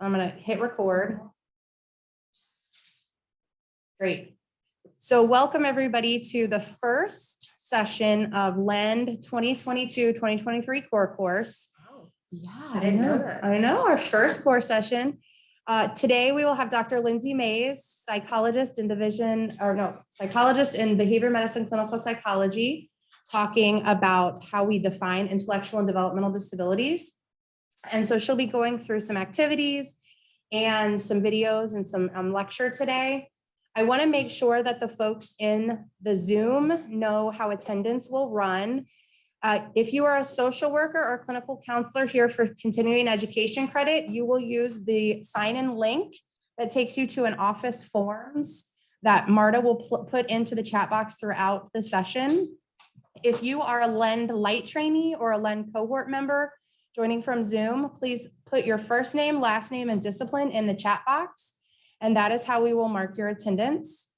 I'm going to hit record. Great. So welcome everybody to the first session of LEND 2022-2023 core course. Oh, Yeah, I didn't know that. I know, our first core session. Today we will have Dr. Lindsay Mays, psychologist in behavior medicine, clinical psychology, talking about how we define intellectual and developmental disabilities. And so she'll be going through some activities and some videos and some lecture today. I want to make sure that the folks in the Zoom know how attendance will run. If you are a social worker or clinical counselor here for continuing education credit, you will use the sign-in link that takes you to an office forms that Marta will put into the chat box throughout the session. If you are a LEND Light trainee or a LEND cohort member joining from Zoom, please put your first name, last name, and discipline in the chat box. And that is how we will mark your attendance.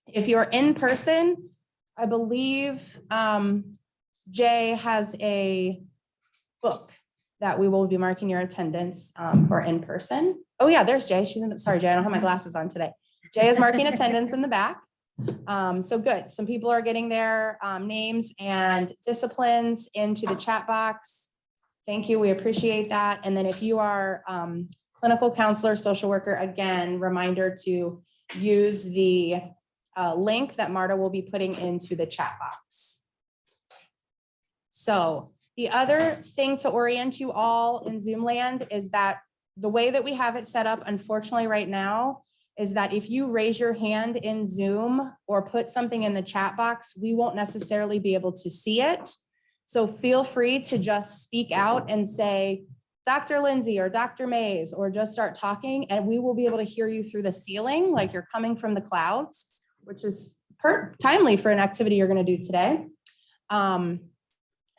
If you're in person, I believe Jay has a book that we will be marking your attendance for in person. Oh yeah, there's Jay. Sorry, Jay, I don't have my glasses on today. Jay is marking attendance in the back. So good. Some people are getting their names and disciplines into the chat box. Thank you. We appreciate that. And then if you are clinical counselor, social worker, again, reminder to use the link that Marta will be putting into the chat box. So the other thing to orient you all in Zoom land is that the way that we have it set up, unfortunately right now, is that if you raise your hand in Zoom or put something in the chat box, we won't necessarily be able to see it. So feel free to just speak out and say, Dr. Lindsay or Dr. Mays, or just start talking and we will be able to hear you through the ceiling like you're coming from the clouds, which is timely for an activity you're going to do today.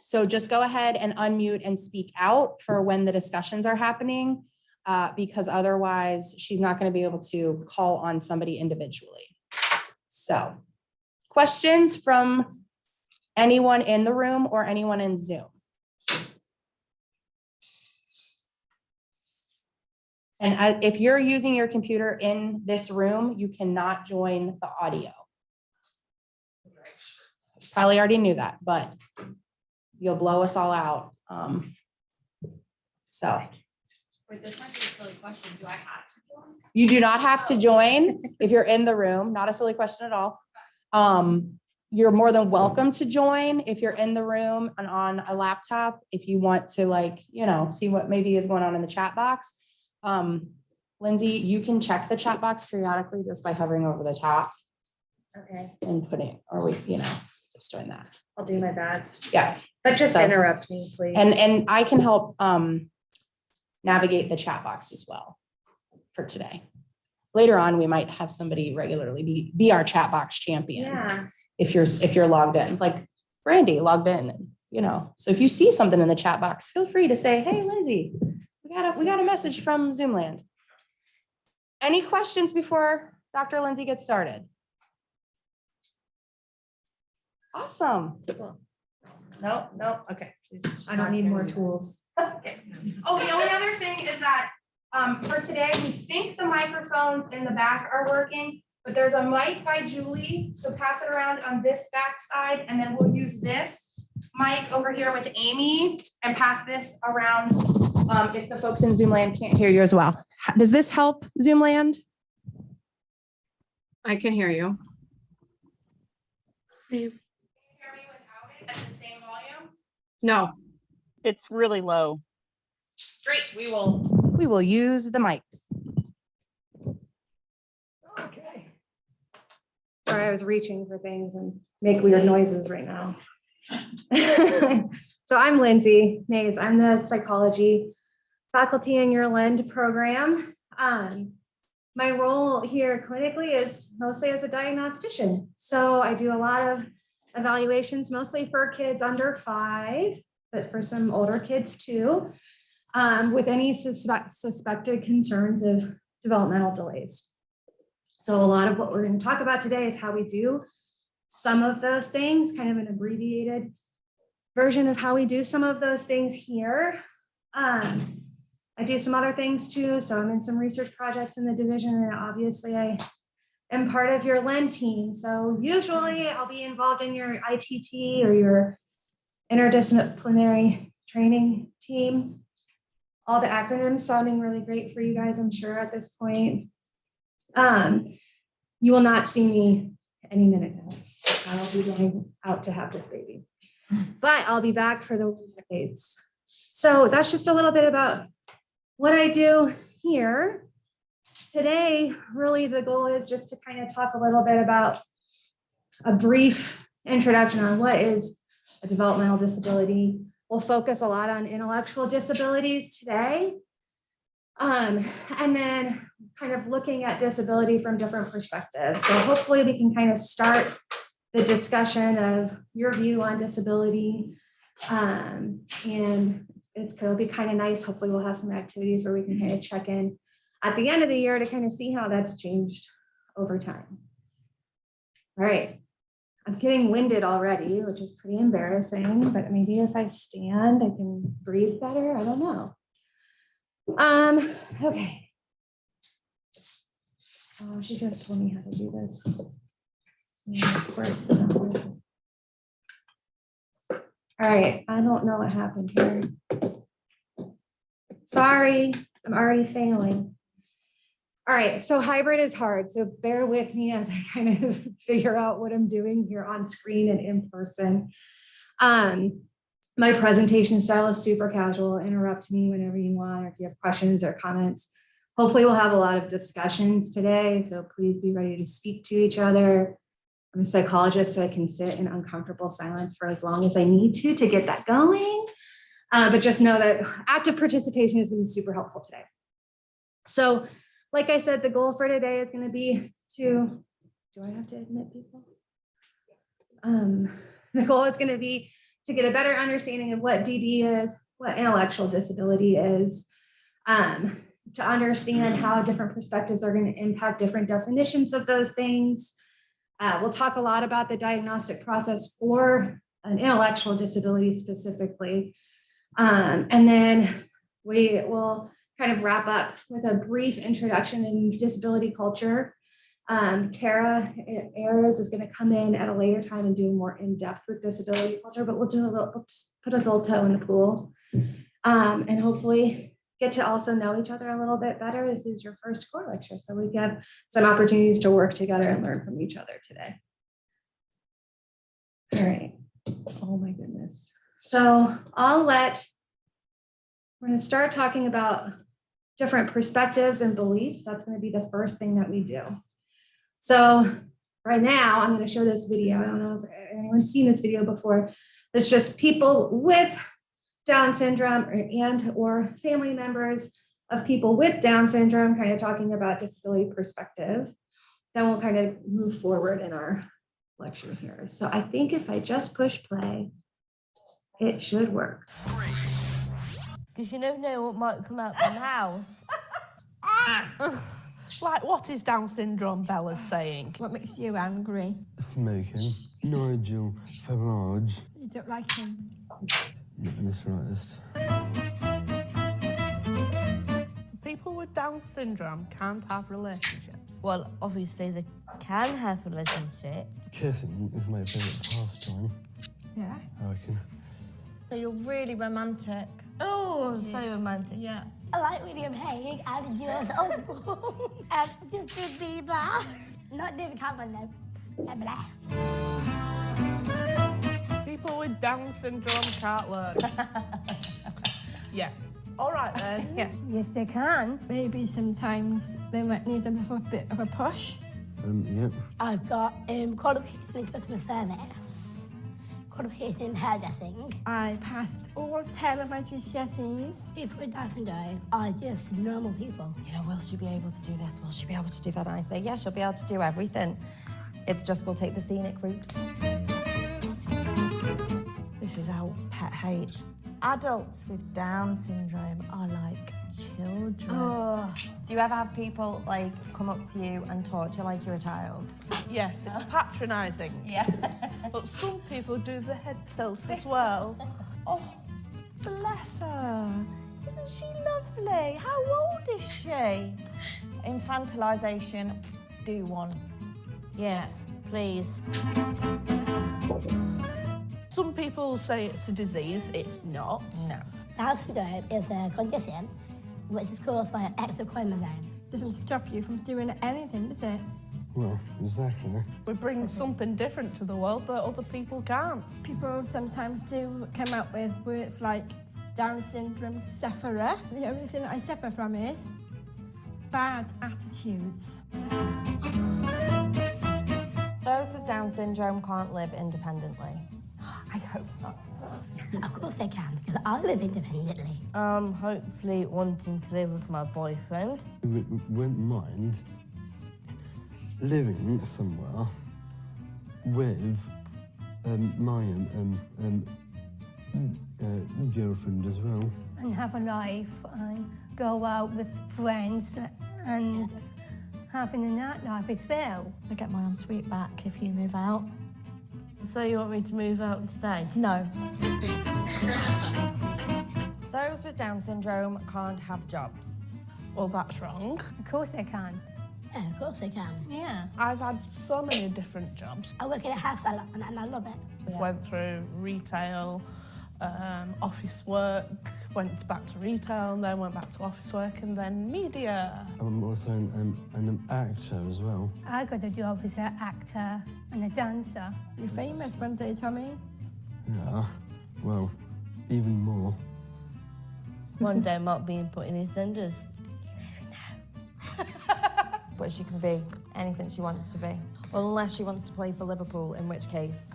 So just go ahead and unmute and speak out for when the discussions are happening, because otherwise she's not going to be able to call on somebody individually. So questions from anyone in the room or anyone in Zoom? And if you're using your computer in this room, you cannot join the audio. Probably already knew that, but you'll blow us all out. So. Wait, this might be a silly question. Do I have to join? You do not have to join if you're in the room. Not a silly question at all. You're more than welcome to join if you're in the room and on a laptop, if you want to see what maybe is going on in the chat box. Lindsay, you can check the chat box periodically just by hovering over the top. Okay. And putting, just doing that. I'll do my best. Yeah. But just interrupt me, please. And I can help navigate the chat box as well for today. Later on, we might have somebody regularly be our chat box champion. Yeah. If you're logged in, like Brandy logged in, so if you see something in the chat box, feel free to say, hey, Lindsay, we got a message from Zoomland. Any questions before Dr. Lindsay gets started? Awesome. No. Okay. I don't need more tools. Okay. Oh, the only other thing is that for today, we think the microphones in the back are working, but there's a mic by Julie. So pass it around on this back side, and then we'll use this mic over here with Amy and pass this around if the folks in Zoomland can't hear you as well. Does this help, Zoomland? I can hear you. Can you hear me without it at the same volume? No. It's really low. Great, we will use the mics. Okay. Sorry, I was reaching for things and make weird noises right now. So I'm Lindsay Mays. I'm the psychology faculty in your LEND program. My role here clinically is mostly as a diagnostician. So I do a lot of evaluations, mostly for kids under 5, but for some older kids too, with any suspected concerns of developmental delays. So a lot of what we're going to talk about today is how we do some of those things, kind of an abbreviated version of how we do some of those things here. I I do some other things too. So I'm in some research projects in the division, and obviously I am part of your LEND team. So usually I'll be involved in your ITT or your interdisciplinary training team. All the acronyms sounding really great for you guys, I'm sure at this point. You will not see me any minute now. I'll be going out to have this baby, but I'll be back for the decades. So that's just a little bit about what I do here. Today, really the goal is just to kind of talk a little bit about a brief introduction on what is a developmental disability. We'll focus a lot on intellectual disabilities today. And then kind of looking at disability from different perspectives. So hopefully we can kind of start the discussion of your view on disability. And it'll be kind of nice. Hopefully we'll have some activities where we can kind of check in at the end of the year to kind of see how that's changed over time. All right. I'm getting winded already, which is pretty embarrassing, but maybe if I stand, I can breathe better. I don't know. Okay. Oh, she just told me how to do this. Yeah, of course. All right, I don't know what happened here. Sorry, I'm already failing. All right, so hybrid is hard, so bear with me as I kind of figure out what I'm doing here on screen and in person. My presentation style is super casual. Interrupt me whenever you want, or if you have questions or comments. Hopefully we'll have a lot of discussions today, so please be ready to speak to each other. I'm a psychologist, so I can sit in uncomfortable silence for as long as I need to get that going. But just know that active participation is going to be super helpful today. So like I said, the goal for today is going to be to, do I have to admit people? The goal is going to be to get a better understanding of what DD is, what intellectual disability is, to understand how different perspectives are going to impact different definitions of those things. We'll talk a lot about the diagnostic process for an intellectual disability specifically. And then we will kind of wrap up with a brief introduction in disability culture. Kara Ayers is going to come in at a later time and do more in-depth with disability culture, but we'll do a little, put a little toe in the pool, and hopefully get to also know each other a little bit better. This is your first core lecture, so we get some opportunities to work together and learn from each other today. All right. Oh my goodness. So we're going to start talking about different perspectives and beliefs. That's going to be the first thing that we do. So right now, I'm going to show this video. I don't know if anyone's seen this video before. It's just people with Down syndrome or family members of people with Down syndrome, kind of talking about disability perspective. Then we'll kind of move forward in our lecture here. So I think if I just push play, it should work. Because you never know what might come out of the house. Like, what is Down syndrome Bella's saying? What makes you angry? Smoking. Nigel Farage. You don't like him. Not in the slightest. People with Down syndrome can't have relationships. Well, obviously they can have relationships. Kissing is my favourite pastime, Yeah. I reckon. So you're really romantic. Oh, so romantic. Yeah. I like William Hague and Jules Osborne and Justin Bieber. Not David Cameron though. Blah. People with Down syndrome can't learn. Yeah. All right then. Yeah. Yes, they can. Maybe sometimes they might need a little bit of a push. Yep. I've got qualification in customer service, qualification in hairdressing. I passed all 10 of my GCSEs. People with Down syndrome are just normal people. You know, will she be able to do this? Will she be able to do that? And I say, yeah, she'll be able to do everything. It's just we'll take the scenic route. This is our pet hate. Adults with Down syndrome are like children. Oh, Do you ever have people like come up to you and talk to you like you're a child? Yes, it's patronising. Yeah. But some people do the head tilt as well. Oh, bless her. Isn't she lovely? How old is she? Infantilisation, do one. Yes, please. Some people say it's a disease. It's not. No. Down syndrome is a condition which is caused by an extra chromosome. Doesn't stop you from doing anything, does it? Well, exactly. We bring something different to the world that other people can't. People sometimes do come out with words like Down syndrome sufferer. The only thing I suffer from is bad attitudes. Those with Down syndrome can't live independently. I hope not. Of course they can, because I live independently. Hopefully wanting to live with my boyfriend. We wouldn't mind living somewhere with my girlfriend as well. And have a life and go out with friends and having a nightlife as well. I get my ensuite back if you move out. So you want me to move out today? No. Those with Down syndrome can't have jobs. Well, that's wrong. Of course they can. Yeah, of course they can. Yeah. I've had so many different jobs. I work in a house and I love it. Yeah. Went through retail, office work, went back to retail, and then went back to office work, and then media. I'm also an actor as well. I got a job as an actor and a dancer. You're famous one day, Tommy. Yeah, well, even more. One day might be put in EastEnders. But she can be anything she wants to be. Well, unless she wants to play for Liverpool, in which case...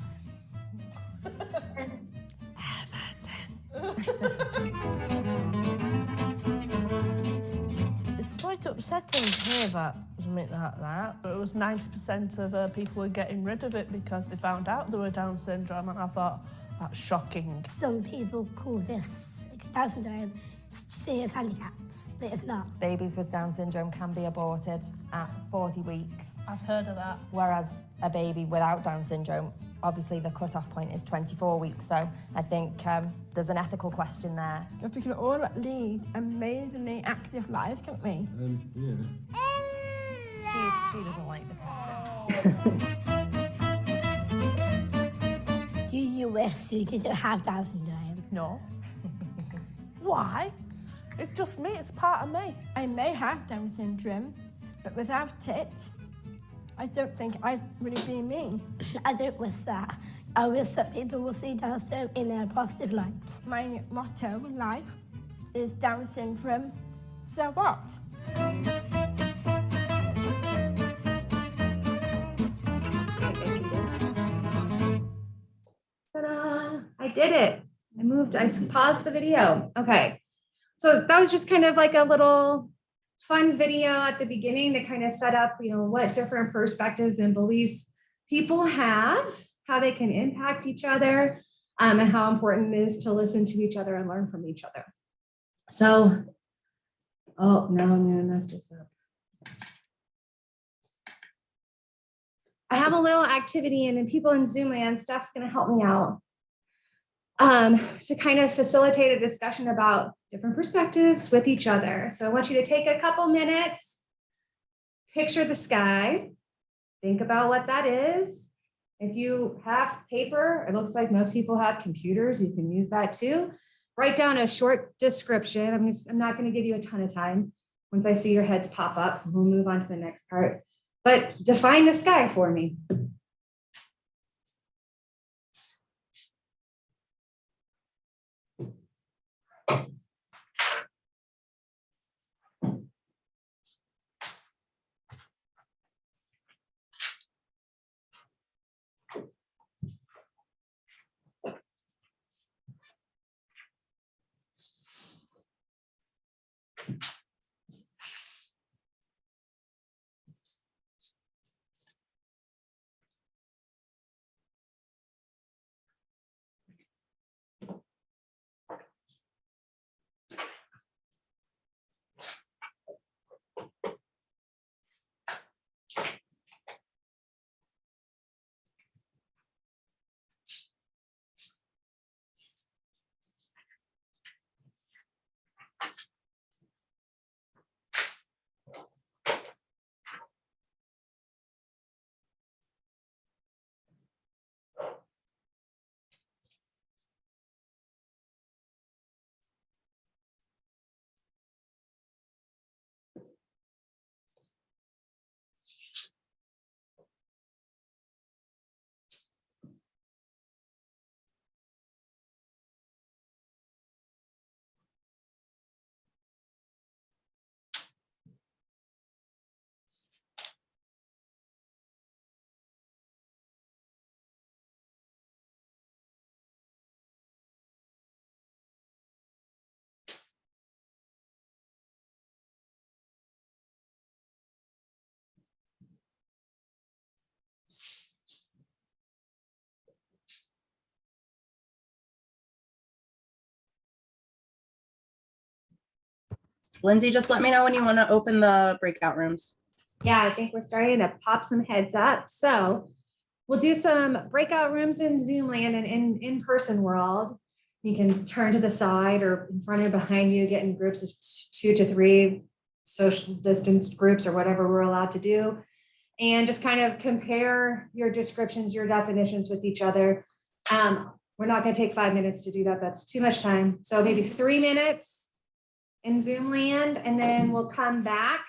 It's quite upsetting to hear about something like that. It was 90% of people were getting rid of it because they found out they were Down syndrome, and I thought, that's shocking. Some people call this Down syndrome serious handicaps, but it's not. Babies with Down syndrome can be aborted at 40 weeks, I've heard of that. whereas a baby without Down syndrome, obviously the cut-off point is 24 weeks. So I think there's an ethical question there. Because we can all lead amazingly active lives, can't we? Yeah. She doesn't like the testing. Do you wish you didn't have Down syndrome? No. Why? It's just me, it's part of me. I may have Down syndrome, but without it, I don't think I'd really be me. I don't wish that. I wish that people will see Down syndrome in a positive light. My motto in life is Down syndrome, so what? Ta-da! I did it. I paused the video. Okay. So that was just kind of like a little fun video at the beginning to kind of set up, what different perspectives and beliefs people have, how they can impact each other, and how important it is to listen to each other and learn from each other. So, oh, no, I'm going to mess this up. I have a little activity, and then people in Zoom land, Steph's going to help me out to kind of facilitate a discussion about different perspectives with each other. So I want you to take a couple minutes, picture the sky, think about what that is. If you have paper, it looks like most people have computers, you can use that too. Write down a short description. I'm not going to give you a ton of time. Once I see your heads pop up, we'll move on to the next part. But define the sky for me. Lindsay, just let me know when you want to open the breakout rooms. Yeah, I think we're starting to pop some heads up. So we'll do some breakout rooms in Zoom land and in-person world. You can turn to the side or in front or behind you, get in groups of 2 to 3 social distance groups or whatever we're allowed to do. And just kind of compare your descriptions, your definitions with each other. We're not going to take 5 minutes to do that. That's too much time. So maybe 3 minutes in Zoom land, and then we'll come back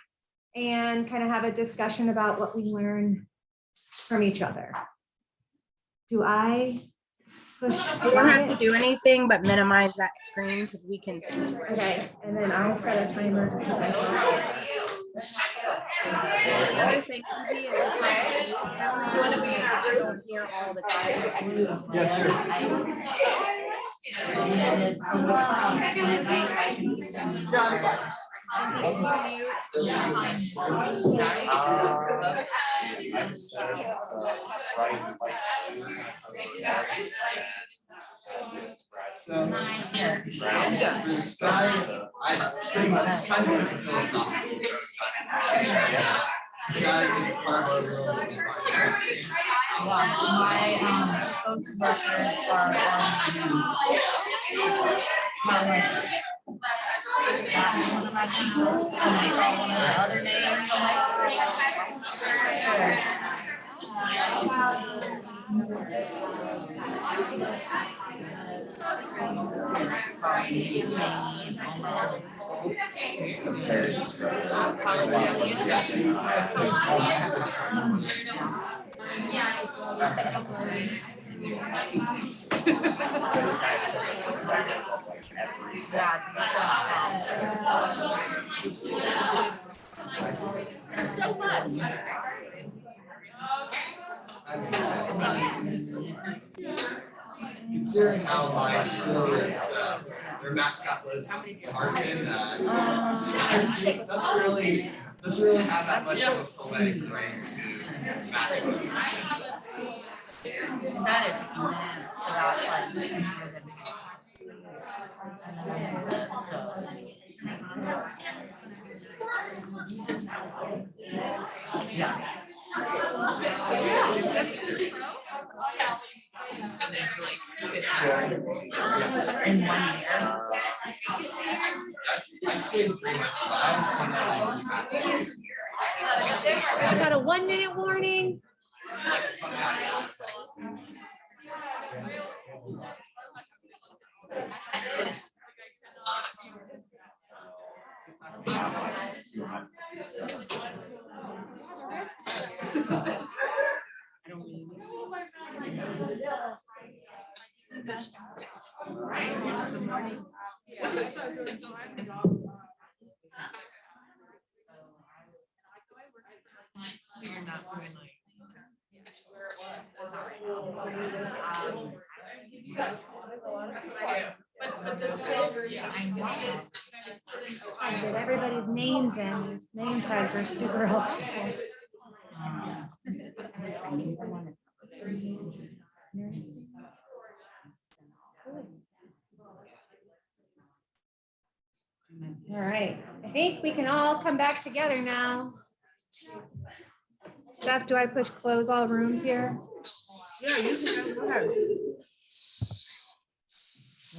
and kind of have a discussion about what we learned from each other. Do I push? You don't have to do anything but minimize that screen because we can see. Okay, and then I'll set a timer to put myself. The other thing, Lindsay, is okay. I only want to be here all the time. Yeah, sure. So, for the sky, I pretty much kind of philosophical. Sky is part of the world. My social workers are one of my people, and they call one of the other names. Considering how my school is, their mascot was Tarkin, doesn't really have that much of a poetic ring to mascot. That is 15 minutes, so that's like yeah. In 1 year. I'd say 3 months. I haven't seen that in I got a 1 minute warning. Get everybody's names in. These name tags are super helpful. All right, I think we can all come back together now. Steph, do I push close all rooms here? Yeah, you can go ahead.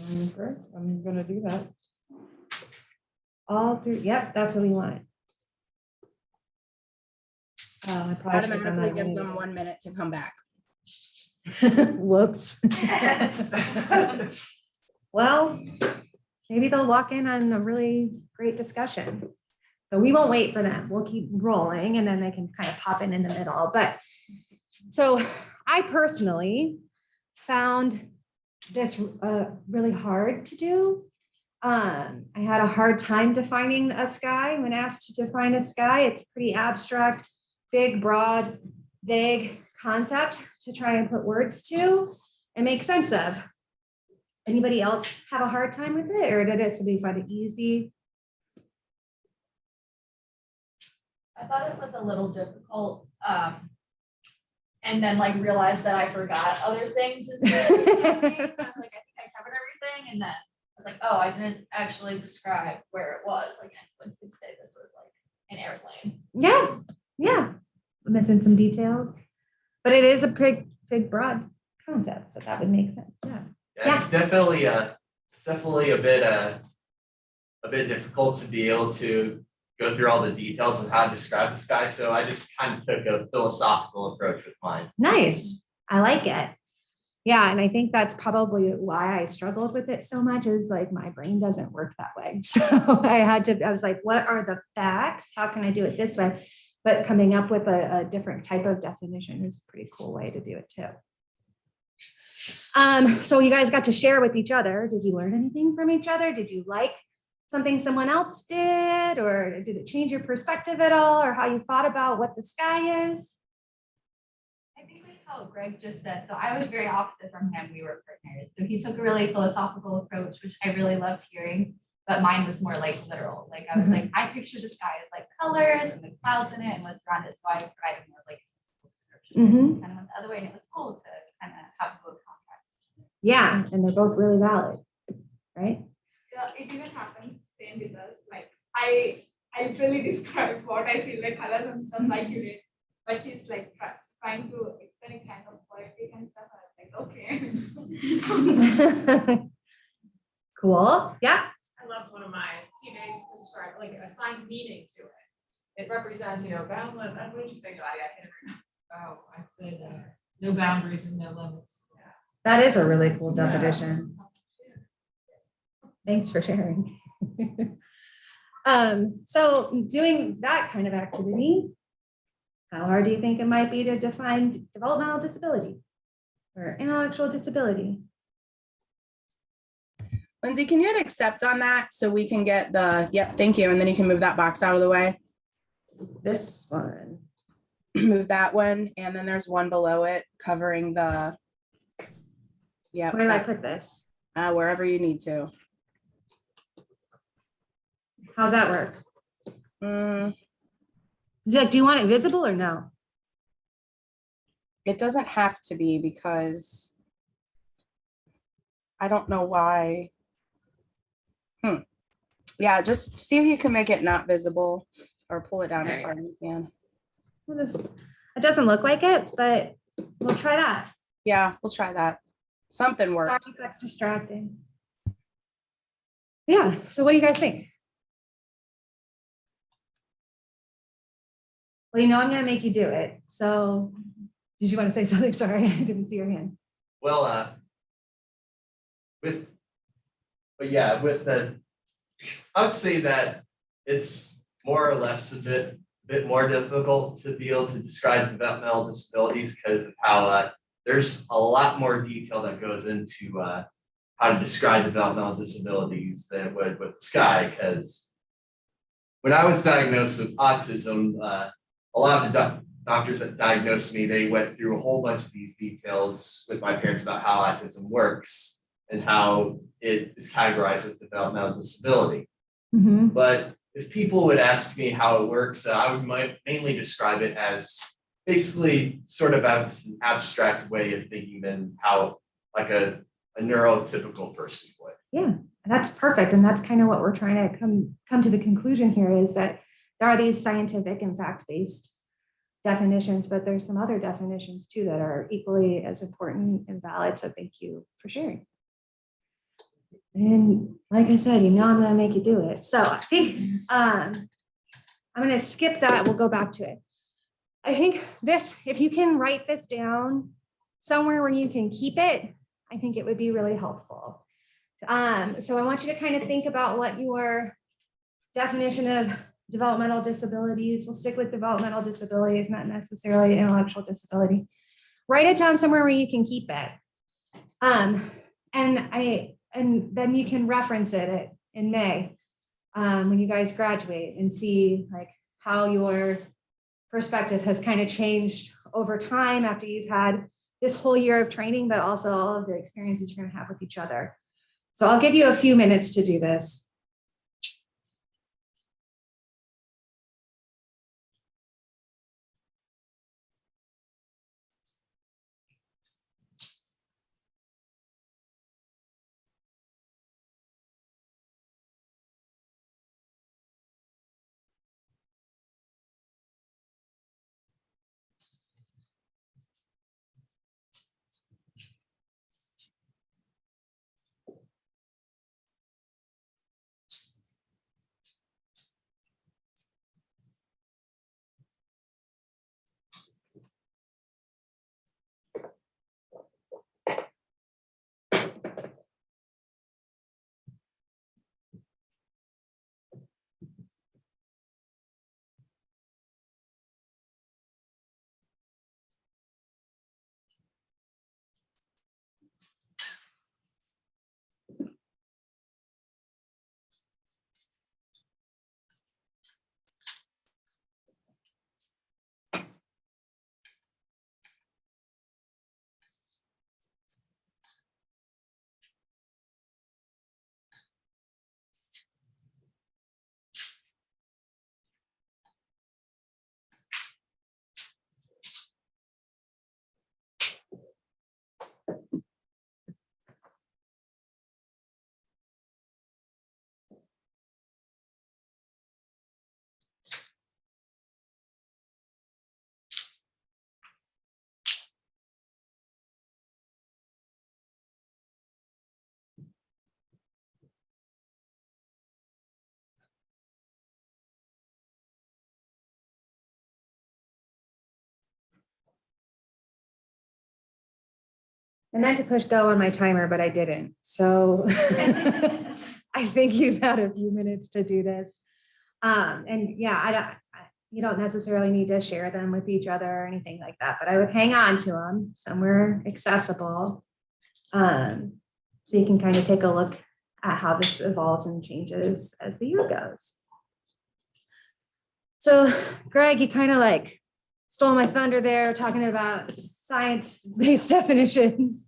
Okay, I'm gonna do that. All through, yep, that's what we want. I probably should have done Automatically that gives already. them 1 minute to come back. Whoops. Well, maybe they'll walk in on a really great discussion. So we won't wait for them. We'll keep rolling and then they can kind of pop in the middle. But so I personally found this really hard to do. I had a hard time defining a sky. When asked to define a sky, it's pretty abstract, big, broad, vague concept to try and put words to and make sense of. Anybody else have a hard time with it, or did somebody find it easy? I thought it was a little difficult, and then like realized that I forgot other things. I was like, I think I covered everything, and then was like, oh, I didn't actually describe where it was. Like anyone could say this was like an airplane. Yeah, yeah. I'm missing some details, but it is a big broad concept, so that would make sense. Yeah. Yeah, it's definitely a bit difficult to be able to go through all the details of how to describe the sky. So I just kind of took a philosophical approach with mine. Nice. I like it. Yeah, and I think that's probably why I struggled with it so much, is like my brain doesn't work that way. So I was like, what are the facts? How can I do it this way? But coming up with a different type of definition is a pretty cool way to do it too. So you guys got to share with each other. Did you learn anything from each other? Did you like something someone else did, or did it change your perspective at all, or how you thought about what the sky is? I think like how Greg just said, so I was very opposite from him. We were partners. So he took a really philosophical approach, which I really loved hearing, but mine was more like literal. Like I was like, I picture the sky as like colors and the clouds in it and what's around it. So I provided more like descriptions kind of went the other way. And it was cool to kind of have both contrast. Yeah, and they're both really valid, right? Yeah, it even happens same with us. Like I literally describe what I see, like colors and stuff like you did, but she's like trying to explain kind of poetic and stuff. I was like, okay. Cool. Yeah. I loved one of my teammates described, like assigned meaning to it. It represents, boundless. What did you say, Dottie? I can't remember. Oh, I said no boundaries and no limits. Yeah. That is a really cool definition. Thanks for sharing. So doing that kind of activity, how hard do you think it might be to define developmental disability or intellectual disability? Lindsay, can you hit accept on that so we can get the, yep, thank you. And then you can move that box out of the way. This one. Move that one. And then there's one below it covering the, yeah. Where do I put this? Wherever you need to. How's that work? Do you want it visible or no? It doesn't have to be, because I don't know why. Yeah, just see if you can make it not visible or pull it down as far as you can. It doesn't look like it, but we'll try that. Yeah, we'll try that. Something works. Sorry if that's distracting. Yeah, so what do you guys think? Well, I'm going to make you do it. So did you want to say something? Sorry, I didn't see your hand. Well, I would say that it's more or less a bit more difficult to be able to describe developmental disabilities because of how there's a lot more detail that goes into how to describe developmental disabilities than with Sky. Because when I was diagnosed with autism, a lot of the doctors that diagnosed me, they went through a whole bunch of these details with my parents about how autism works and how it is categorized as developmental disability. But if people would ask me how it works, I would mainly describe it as basically sort of an abstract way of thinking than how like a neurotypical person would. Yeah, that's perfect. And that's kind of what we're trying to come to the conclusion here, is that there are these scientific and fact-based definitions, but there's some other definitions too that are equally as important and valid. So thank you for sharing. And like I said, I'm going to make you do it. So I think I'm going to skip that. We'll go back to it. I think this, if you can write this down somewhere where you can keep it, I think it would be really helpful. So I want you to kind of think about what your definition of developmental disabilities, we'll stick with developmental disabilities, not necessarily intellectual disability. Write it down somewhere where you can keep it. And then you can reference it in May when you guys graduate and see like how your perspective has kind of changed over time after you've had this whole year of training, but also all of the experiences you're going to have with each other. So I'll give you a few minutes to do this. I meant to push go on my timer, but I didn't. So I think you've had a few minutes to do this. And yeah, you don't necessarily need to share them with each other or anything like that, but I would hang on to them somewhere accessible. So you can kind of take a look at how this evolves and changes as the year goes. So Greg, you kind of like stole my thunder there talking about science-based definitions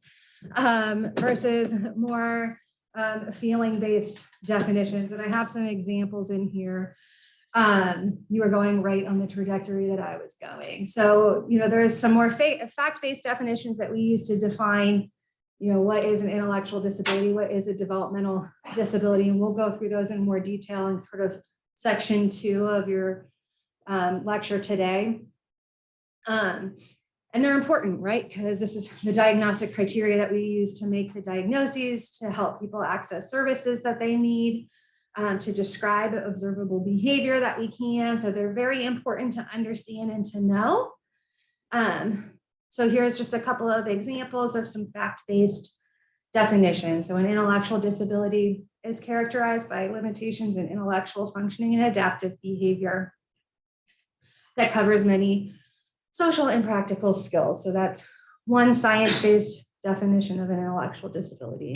versus more feeling-based definitions. But I have some examples in here. You were going right on the trajectory that I was going. So, there is some more fact-based definitions that we use to define, what is an intellectual disability, what is a developmental disability, and we'll go through those in more detail in sort of section 2 of your lecture today. And they're important, right? Because this is the diagnostic criteria that we use to make the diagnoses, to help people access services that they need, to describe observable behavior that we can. So they're very important to understand and to know. So here's just a couple of examples of some fact-based definitions. So an intellectual disability is characterized by limitations in intellectual functioning and adaptive behavior that covers many social and practical skills. So that's one science-based definition of an intellectual disability.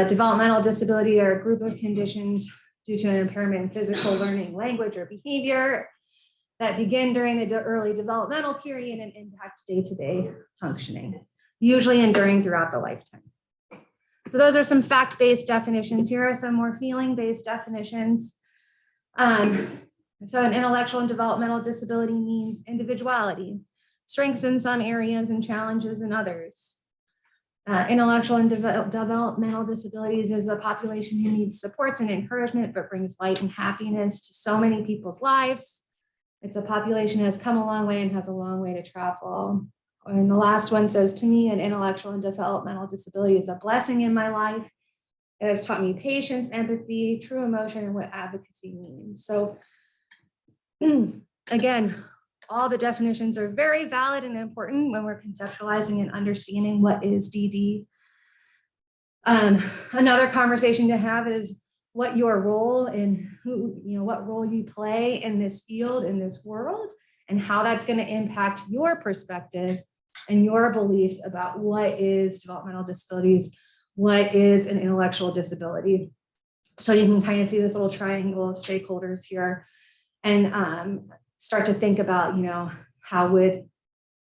Developmental disability are a group of conditions due to an impairment in physical learning, language, or behavior that begin during the early developmental period and impact day-to-day functioning, usually enduring throughout the lifetime. So those are some fact-based definitions. Here are some more feeling-based definitions. So an intellectual and developmental disability means individuality, strengths in some areas and challenges in others. Intellectual and developmental disabilities is a population who needs supports and encouragement, but brings light and happiness to so many people's lives. It's a population that has come a long way and has a long way to travel. And the last one says, to me, an intellectual and developmental disability is a blessing in my life. It has taught me patience, empathy, true emotion, and what advocacy means. So again, all the definitions are very valid and important when we're conceptualizing and understanding what is DD. Another conversation to have is what your role in what role you play in this field, in this world, and how that's going to impact your perspective and your beliefs about what is developmental disabilities, what is an intellectual disability. So you can kind of see this little triangle of stakeholders here and start to think about, how would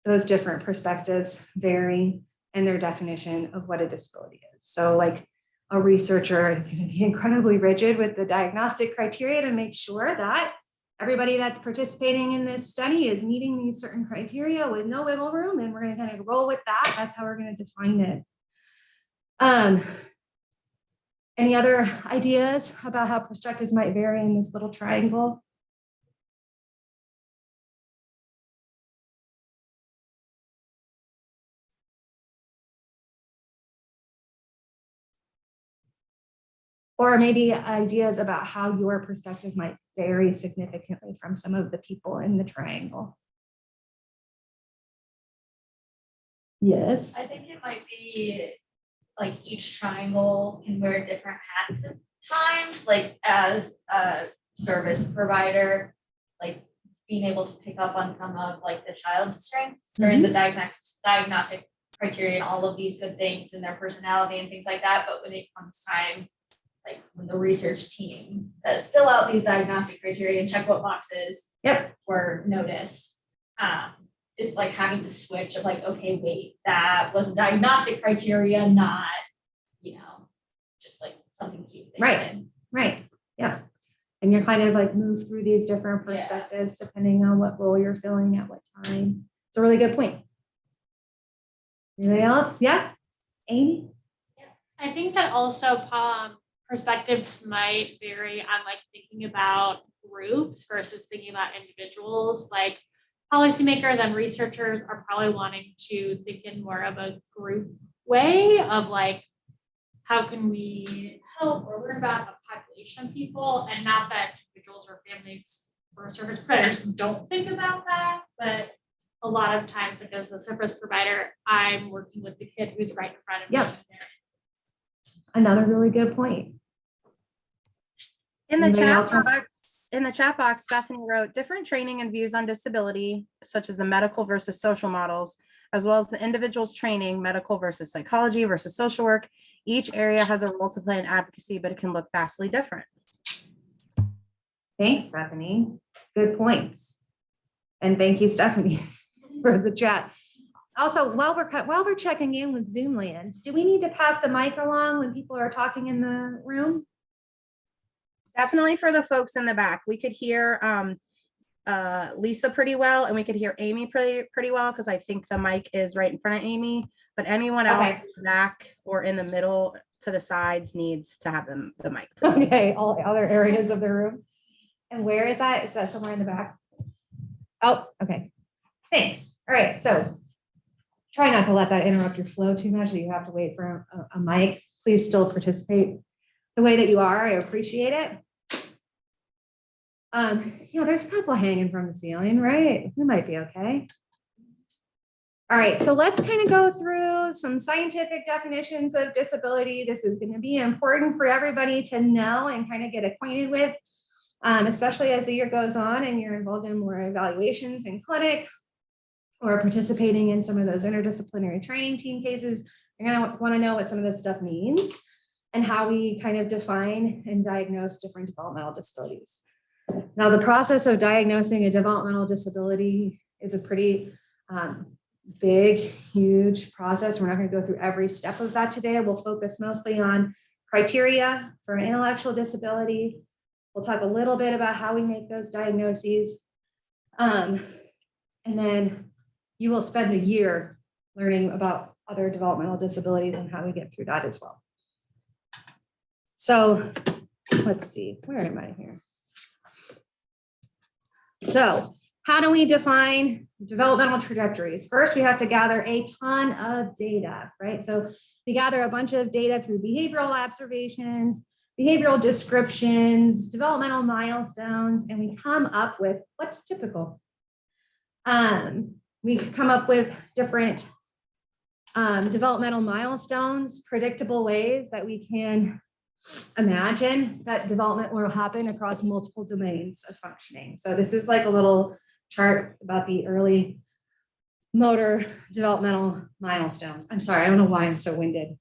those different perspectives vary in their definition of what a disability is. So like a researcher is going to be incredibly rigid with the diagnostic criteria to make sure that everybody that's participating in this study is meeting these certain criteria with no wiggle room, and we're going to kind of roll with that. That's how we're going to define it. Any other ideas about how perspectives might vary in this little triangle? Or maybe ideas about how your perspective might vary significantly from some of the people in the triangle. Yes. I think it might be like each triangle can wear different hats at times, like as a service provider, like being able to pick up on some of like the child's strengths or the diagnostic criteria and all of these good things and their personality and things like that. But when it comes time, like when the research team says, fill out these diagnostic criteria and check what boxes were noticed, it's like having to switch of like, okay, wait, that was a diagnostic criteria, not, just like something cute. Right. Yeah. And you're kind of like move through these different perspectives depending on what role you're filling at what time. It's a really good point. Anybody else? Yeah. Amy? I think that also perspectives might vary on like thinking about groups versus thinking about individuals. Like policymakers and researchers are probably wanting to think in more of a group way of like, how can we help or learn about a population of people, and not that individuals or families or service providers don't think about that, but a lot of times, like as a service provider, I'm working with the kid who's right in front of me. Yep. Another really good point. In the Anybody chat else has- box, Bethany wrote different training and views on disability, such as the medical versus social models, as well as the individual's training, medical versus psychology versus social work. Each area has a role to play in advocacy, but it can look vastly different. Thanks, Bethany. Good points. And thank you, Stephanie, for the chat. Also, while we're checking in with Zoom land, do we need to pass the mic along when people are talking in the room? Definitely for the folks in the back. We could hear Lisa pretty well, and we could hear Amy pretty well, because I think the mic is right in front of Amy. But anyone else Okay. in the back or in the middle to the sides needs to have the mic, please. Okay, all other areas of the room. And where is that? Is that somewhere in the back? Oh, okay. Thanks. All right, so try not to let that interrupt your flow too much that you have to wait for a mic. Please still participate the way that you are. I appreciate it. There's a couple hanging from the ceiling, right? We might be okay. All right, so let's kind of go through some scientific definitions of disability. This is going to be important for everybody to know and kind of get acquainted with, especially as the year goes on and you're involved in more evaluations in clinic or participating in some of those interdisciplinary training team cases. You're going to want to know what some of this stuff means and how we kind of define and diagnose different developmental disabilities. Now, the process of diagnosing a developmental disability is a pretty big, huge process. We're not going to go through every step of that today. We'll focus mostly on criteria for an intellectual disability. We'll talk a little bit about how we make those diagnoses. And then you will spend a year learning about other developmental disabilities and how we get through that as well. So let's see, where am I here? So how do we define developmental trajectories? First, we have to gather a ton of data, right? So we gather a bunch of data through behavioral observations, behavioral descriptions, developmental milestones, and we come up with what's typical. We come up with different developmental milestones, predictable ways that we can imagine that development will happen across multiple domains of functioning. So this is like a little chart about the early motor developmental milestones. I'm sorry, I don't know why I'm so winded.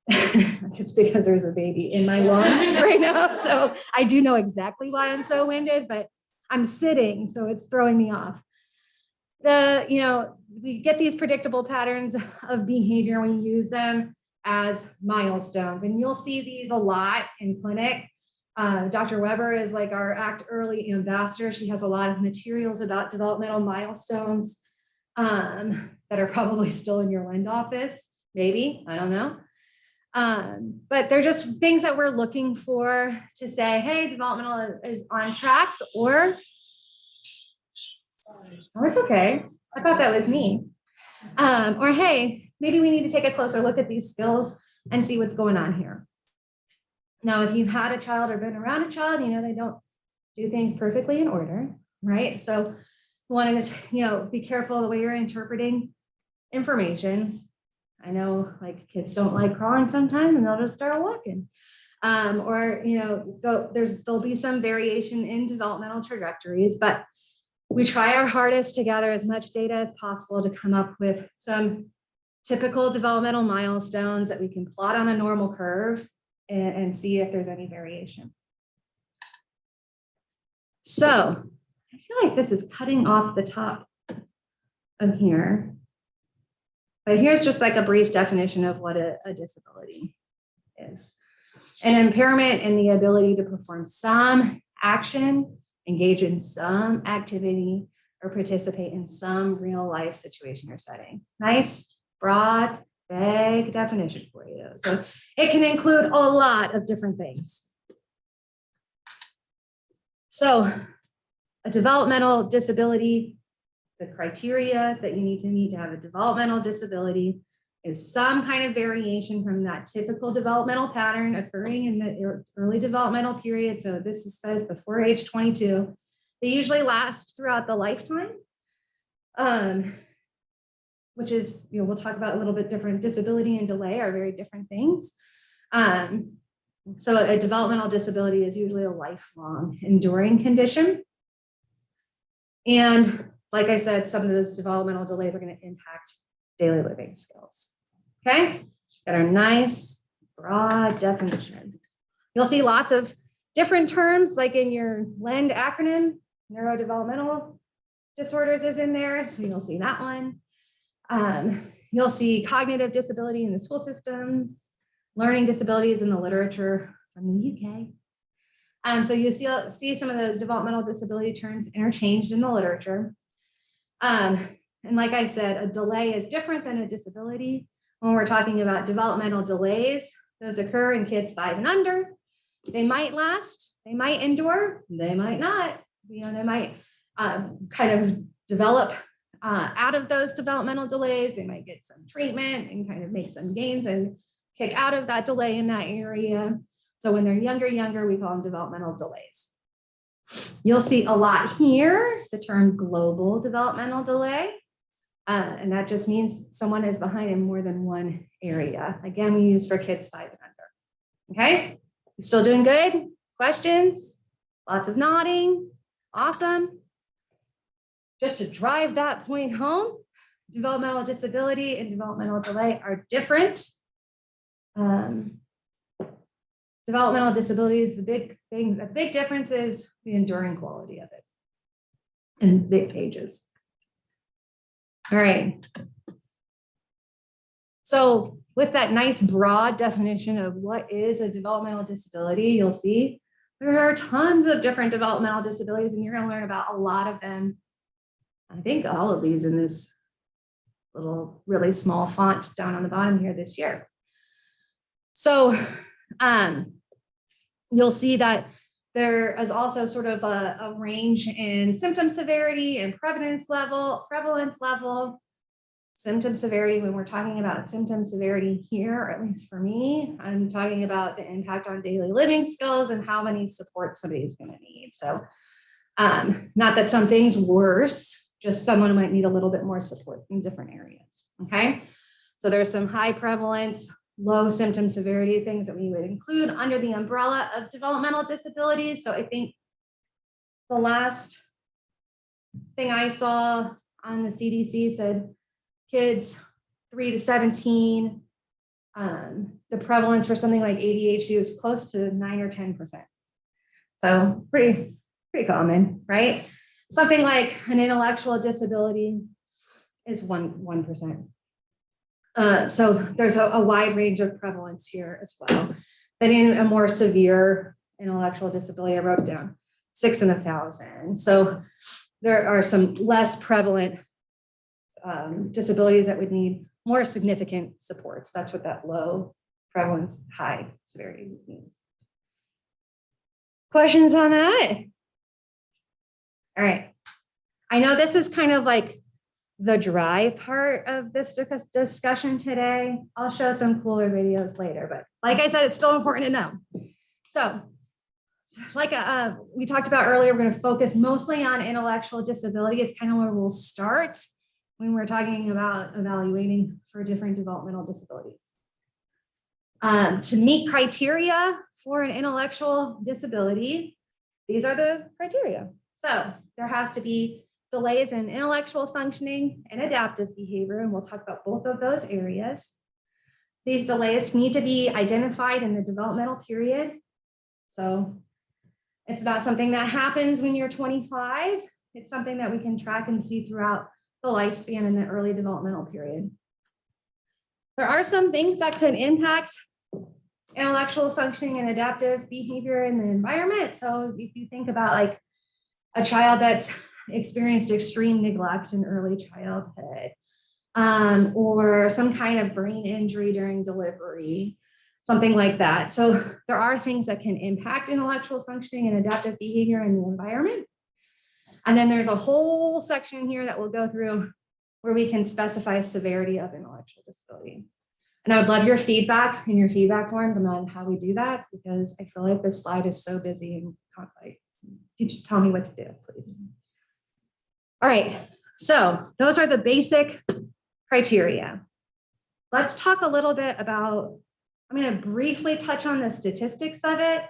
It's because there's a baby in my lungs right now. So I do know exactly why I'm so winded, but I'm sitting, so it's throwing me off. We get these predictable patterns of behavior, we use them as milestones, and you'll see these a lot in clinic. Dr. Weber is like our Act Early ambassador. She has a lot of materials about developmental milestones that are probably still in your Lend office, maybe, I don't know. But they're just things that we're looking for to say, hey, developmental is on track, or, oh, it's okay. I thought that was me. Or, hey, maybe we need to take a closer look at these skills and see what's going on here. Now, if you've had a child or been around a child, they don't do things perfectly in order, right? So wanting to, be careful the way you're interpreting information. I know like kids don't like crawling sometimes and they'll just start walking. There'll be some variation in developmental trajectories, but we try our hardest to gather as much data as possible to come up with some typical developmental milestones that we can plot on a normal curve and see if there's any variation. So I feel like this is cutting off the top of here. But here's just like a brief definition of what a disability is. An impairment in the ability to perform some action, engage in some activity, or participate in some real life situation or setting. Nice, broad, vague definition for you. So it can include a lot of different things. So a developmental disability, the criteria that you need to meet to have a developmental disability is some kind of variation from that typical developmental pattern occurring in the early developmental period. So this says before age 22. They usually last throughout the lifetime, which is, we'll talk about a little bit different. Disability and delay are very different things. So a developmental disability is usually a lifelong enduring condition. And like I said, some of those developmental delays are going to impact daily living skills. Okay, got our nice broad definition. You'll see lots of different terms, like in your LEND acronym, neurodevelopmental disorders is in there, so you'll see that one. You'll see cognitive disability in the school systems, learning disabilities in the literature from the UK. So you see some of those developmental disability terms interchanged in the literature. And like I said, a delay is different than a disability. When we're talking about developmental delays, those occur in kids 5 and under. They might last, they might endure, they might not. They might kind of develop out of those developmental delays. They might get some treatment and kind of make some gains and kick out of that delay in that area. So when they're younger, we call them developmental delays. You'll see a lot here, the term global developmental delay. And that just means someone is behind in more than one area. Again, we use for kids 5 and under. Okay, you still doing good? Questions? Lots of nodding. Awesome. Just to drive that point home, developmental disability and developmental delay are different. Developmental disability is the big thing. The big difference is the enduring quality of it and the ages. All right. So with that nice broad definition of what is a developmental disability, you'll see there are tons of different developmental disabilities, and you're going to learn about a lot of them. I think all of these in this little really small font down on the bottom here this year. So you'll see that there is also sort of a range in symptom severity and prevalence level. Symptom severity, when we're talking about symptom severity here, or at least for me, I'm talking about the impact on daily living skills and how many supports somebody is going to need. So not that something's worse, just someone might need a little bit more support in different areas. Okay, so there's some high prevalence, low symptom severity things that we would include under the umbrella of developmental disabilities. So I think the last thing I saw on the CDC said kids 3 to 17, the prevalence for something like ADHD was close to 9 or 10%. So pretty common, right? Something like an intellectual disability is 1%. So there's a wide range of prevalence here as well. Then in a more severe intellectual disability, I wrote it down, 6 in 1,000. So there are some less prevalent disabilities that would need more significant supports. That's what that low prevalence, high severity means. Questions on that? All right. I know this is kind of like the dry part of this discussion today. I'll show some cooler videos later, but like I said, it's still important to know. So like we talked about earlier, we're going to focus mostly on intellectual disability. It's kind of where we'll start when we're talking about evaluating for different developmental disabilities. To meet criteria for an intellectual disability, these are the criteria. So there has to be delays in intellectual functioning and adaptive behavior, and we'll talk about both of those areas. These delays need to be identified in the developmental period. So it's not something that happens when you're 25. It's something that we can track and see throughout the lifespan in the early developmental period. There are some things that could impact intellectual functioning and adaptive behavior in the environment. So if you think about like a child that's experienced extreme neglect in early childhood, or some kind of brain injury during delivery, something like that. So there are things that can impact intellectual functioning and adaptive behavior in the environment. And then there's a whole section here that we'll go through where we can specify severity of intellectual disability. And I would love your feedback in your feedback forms on how we do that, because I feel like this slide is so busy and like You just tell me what to do, please. All right, so those are the basic criteria. Let's talk a little bit about, I'm going to briefly touch on the statistics of it.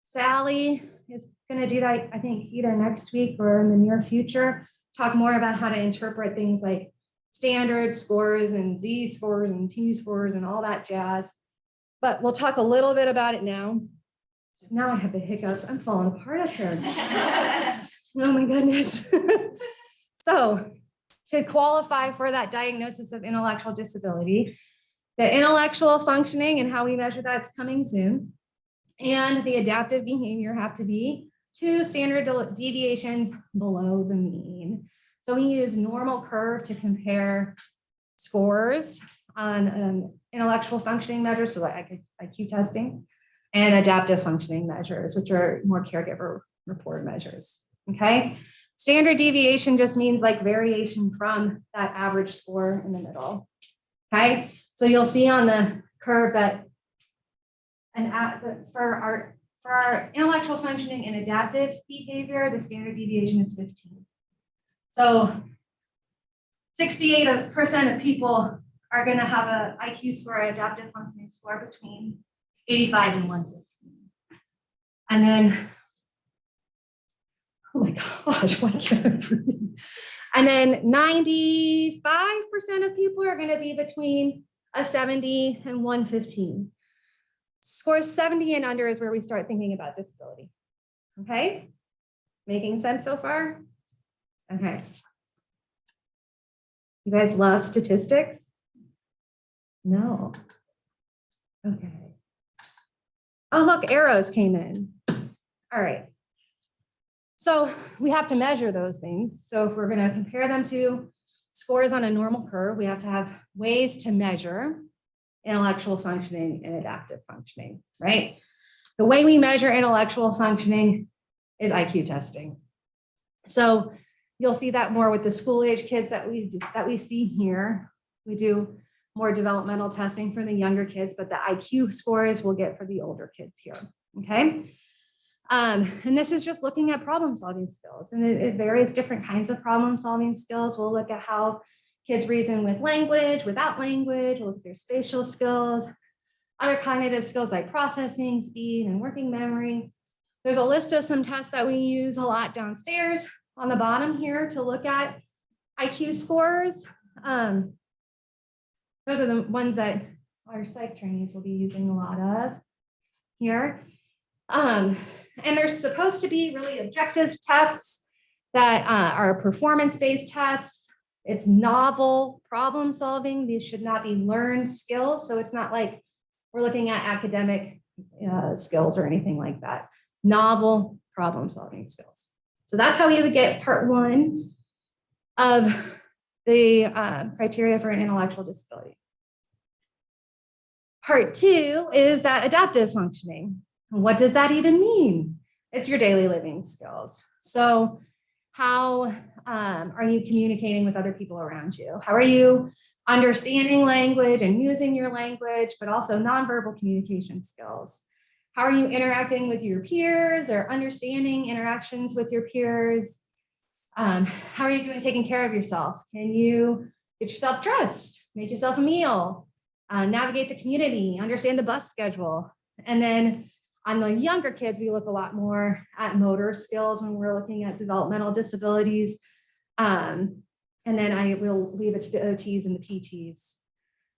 Sally is going to do that, I think, either next week or in the near future, talk more about how to interpret things like standard scores and Z scores and T scores and all that jazz. But we'll talk a little bit about it now. So now I have the hiccups. I'm falling apart up here. Oh my goodness. So to qualify for that diagnosis of intellectual disability, the intellectual functioning and how we measure that's coming soon, and the adaptive behavior have to be 2 standard deviations below the mean. So we use normal curve to compare scores on intellectual functioning measures, so like IQ testing, and adaptive functioning measures, which are more caregiver reported measures, okay? Standard deviation just means like variation from that average score in the middle, okay? So you'll see on the curve that for our intellectual functioning and adaptive behavior, the standard deviation is 15. So 68% of people are going to have an IQ score, an adaptive functioning score between 85 and 115. And then, oh my gosh, why can't I read? And then 95% of people are going to be between a 70 and 115. Score 70 and under is where we start thinking about disability. Okay? Making sense so far? Okay. You guys love statistics? No. Okay. Oh, look, arrows came in. All right. So we have to measure those things. So if we're going to compare them to scores on a normal curve, we have to have ways to measure intellectual functioning and adaptive functioning, right? The way we measure intellectual functioning is IQ testing. So you'll see that more with the school age kids that we see here. We do more developmental testing for the younger kids, but the IQ scores we'll get for the older kids here, okay? And this is just looking at problem solving skills, and it varies different kinds of problem solving skills. We'll look at how kids reason with language, without language, we'll look at their spatial skills, other cognitive skills like processing, speed, and working memory. There's a list of some tests that we use a lot downstairs on the bottom here to look at IQ scores. Those are the ones that our psych trainees will be using a lot of here. And they're supposed to be really objective tests that are performance-based tests. It's novel problem solving. These should not be learned skills. So it's not like we're looking at academic skills or anything like that. Novel problem solving skills. So that's how we would get part 1 of the criteria for an intellectual disability. Part 2 is that adaptive functioning. What does that even mean? It's your daily living skills. So how are you communicating with other people around you? How are you understanding language and using your language, but also nonverbal communication skills? How are you interacting with your peers or understanding interactions with your peers? How are you doing taking care of yourself? Can you get yourself dressed, make yourself a meal, navigate the community, understand the bus schedule? And then on the younger kids, we look a lot more at motor skills when we're looking at developmental disabilities. And then I will leave it to the OTs and the PTs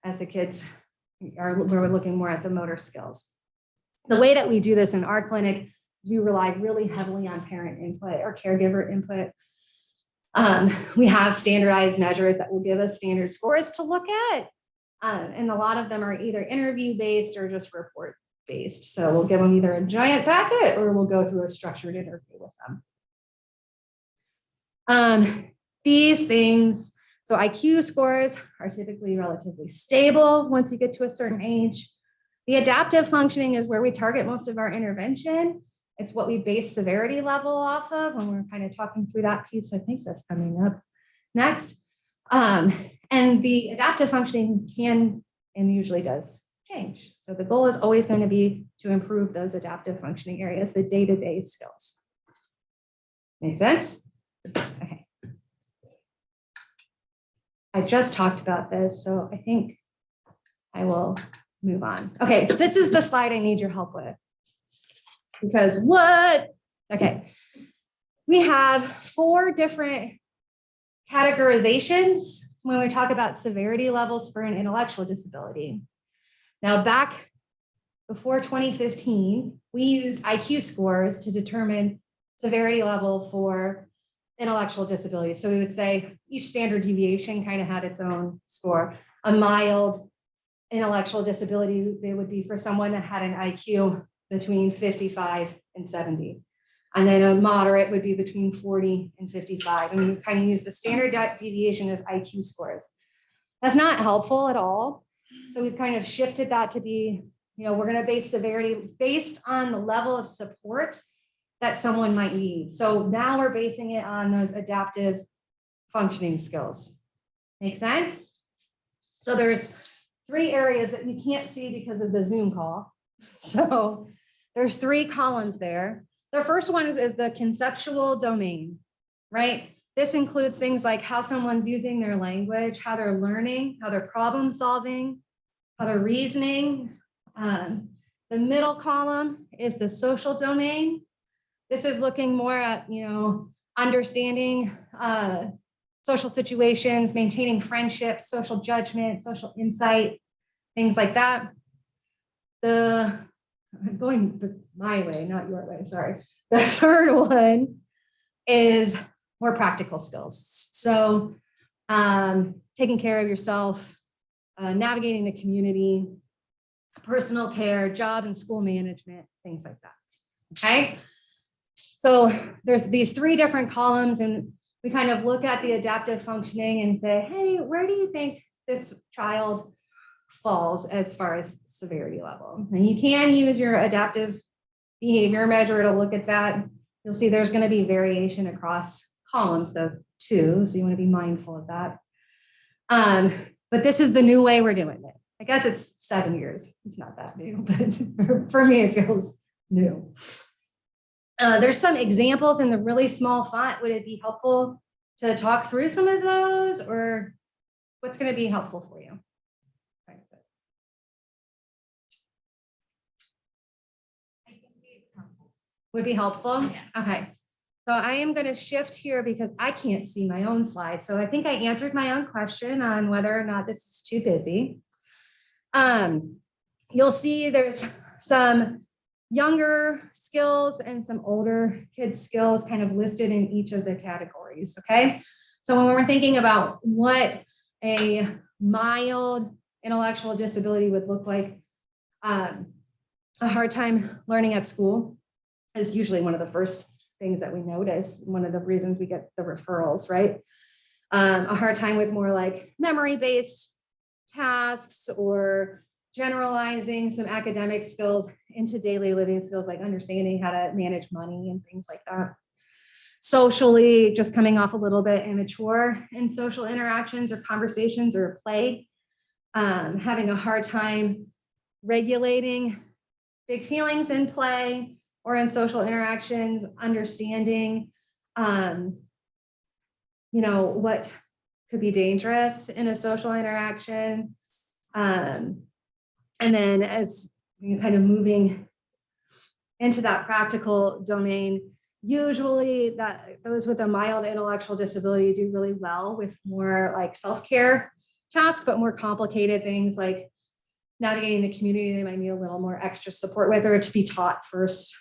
as the kids are, where we're looking more at the motor skills. The way that we do this in our clinic is we rely really heavily on parent input or caregiver input. We have standardized measures that will give us standard scores to look at. And a lot of them are either interview-based or just report-based. So we'll give them either a giant packet or we'll go through a structured interview with them. These things, so IQ scores are typically relatively stable once you get to a certain age. The adaptive functioning is where we target most of our intervention. It's what we base severity level off of when we're kind of talking through that piece. I think that's coming up next. And the adaptive functioning can and usually does change. So the goal is always going to be to improve those adaptive functioning areas, the day-to-day skills. Make sense? Okay. I just talked about this, so I think I will move on. Okay, so this is the slide I need your help with. Because what? Okay. We have 4 different categorizations when we talk about severity levels for an intellectual disability. Now, back before 2015, we used IQ scores to determine severity level for intellectual disabilities. So we would say each standard deviation kind of had its own score. A mild intellectual disability, they would be for someone that had an IQ between 55 and 70. And then a moderate would be between 40 and 55. And we kind of use the standard deviation of IQ scores. That's not helpful at all. So we've kind of shifted that to be, we're going to base severity based on the level of support that someone might need. So now we're basing it on those adaptive functioning skills. Make sense? So there's 3 areas that you can't see because of the Zoom call. So there's 3 columns there. The first one is the conceptual domain, right? This includes things like how someone's using their language, how they're learning, how they're problem solving, how they're reasoning. The middle column is the social domain. This is looking more at, understanding social situations, maintaining friendships, social judgment, social insight, things like that. Going my way, not your way, sorry. The third one is more practical skills. So taking care of yourself, navigating the community, personal care, job and school management, things like that. Okay. So there's these 3 different columns, and we kind of look at the adaptive functioning and say, hey, where do you think this child falls as far as severity level? And you can use your adaptive behavior measure to look at that. You'll see there's going to be variation across columns of 2, so you want to be mindful of that. But this is the new way we're doing it. I guess it's 7 years. It's not that new, but for me, it feels new. There's some examples in the really small font. Would it be helpful to talk through some of those, or what's going to be helpful for you? Would be helpful? Yeah. Okay. So I am going to shift here because I can't see my own slide. So I think I answered my own question on whether or not this is too busy. You'll see there's some younger skills and some older kids skills kind of listed in each of the categories. Okay. So when we're thinking about what a mild intellectual disability would look like, a hard time learning at school is usually one of the first things that we notice, one of the reasons we get the referrals, right? A hard time with more like memory-based tasks or generalizing some academic skills into daily living skills, like understanding how to manage money and things like that. Socially, just coming off a little bit immature in social interactions or conversations or play, having a hard time regulating big feelings in play or in social interactions, understanding, what could be dangerous in a social interaction. And then as you kind of moving into that practical domain, usually those with a mild intellectual disability do really well with more like self-care tasks, but more complicated things like navigating the community, they might need a little more extra support with, or to be taught first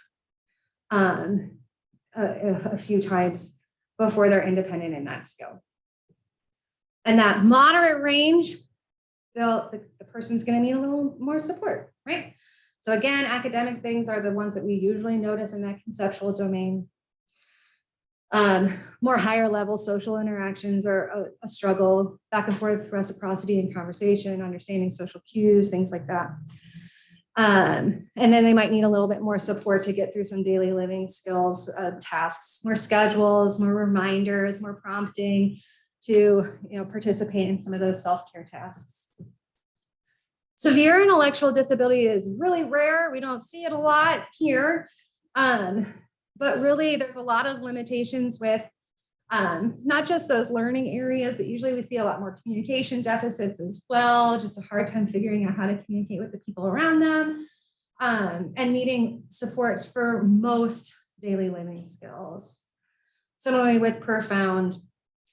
a few times before they're independent in that skill. And that moderate range, the person's going to need a little more support, right? So again, academic things are the ones that we usually notice in that conceptual domain. More higher level social interactions are a struggle, back and forth reciprocity and conversation, understanding social cues, things like that. And then they might need a little bit more support to get through some daily living skills, tasks, more schedules, more reminders, more prompting to participate in some of those self-care tasks. Severe intellectual disability is really rare. We don't see it a lot here. but really there's a lot of limitations with not just those learning areas, but usually we see a lot more communication deficits as well, just a hard time figuring out how to communicate with the people around them, and needing support for most daily living skills. Similarly with profound,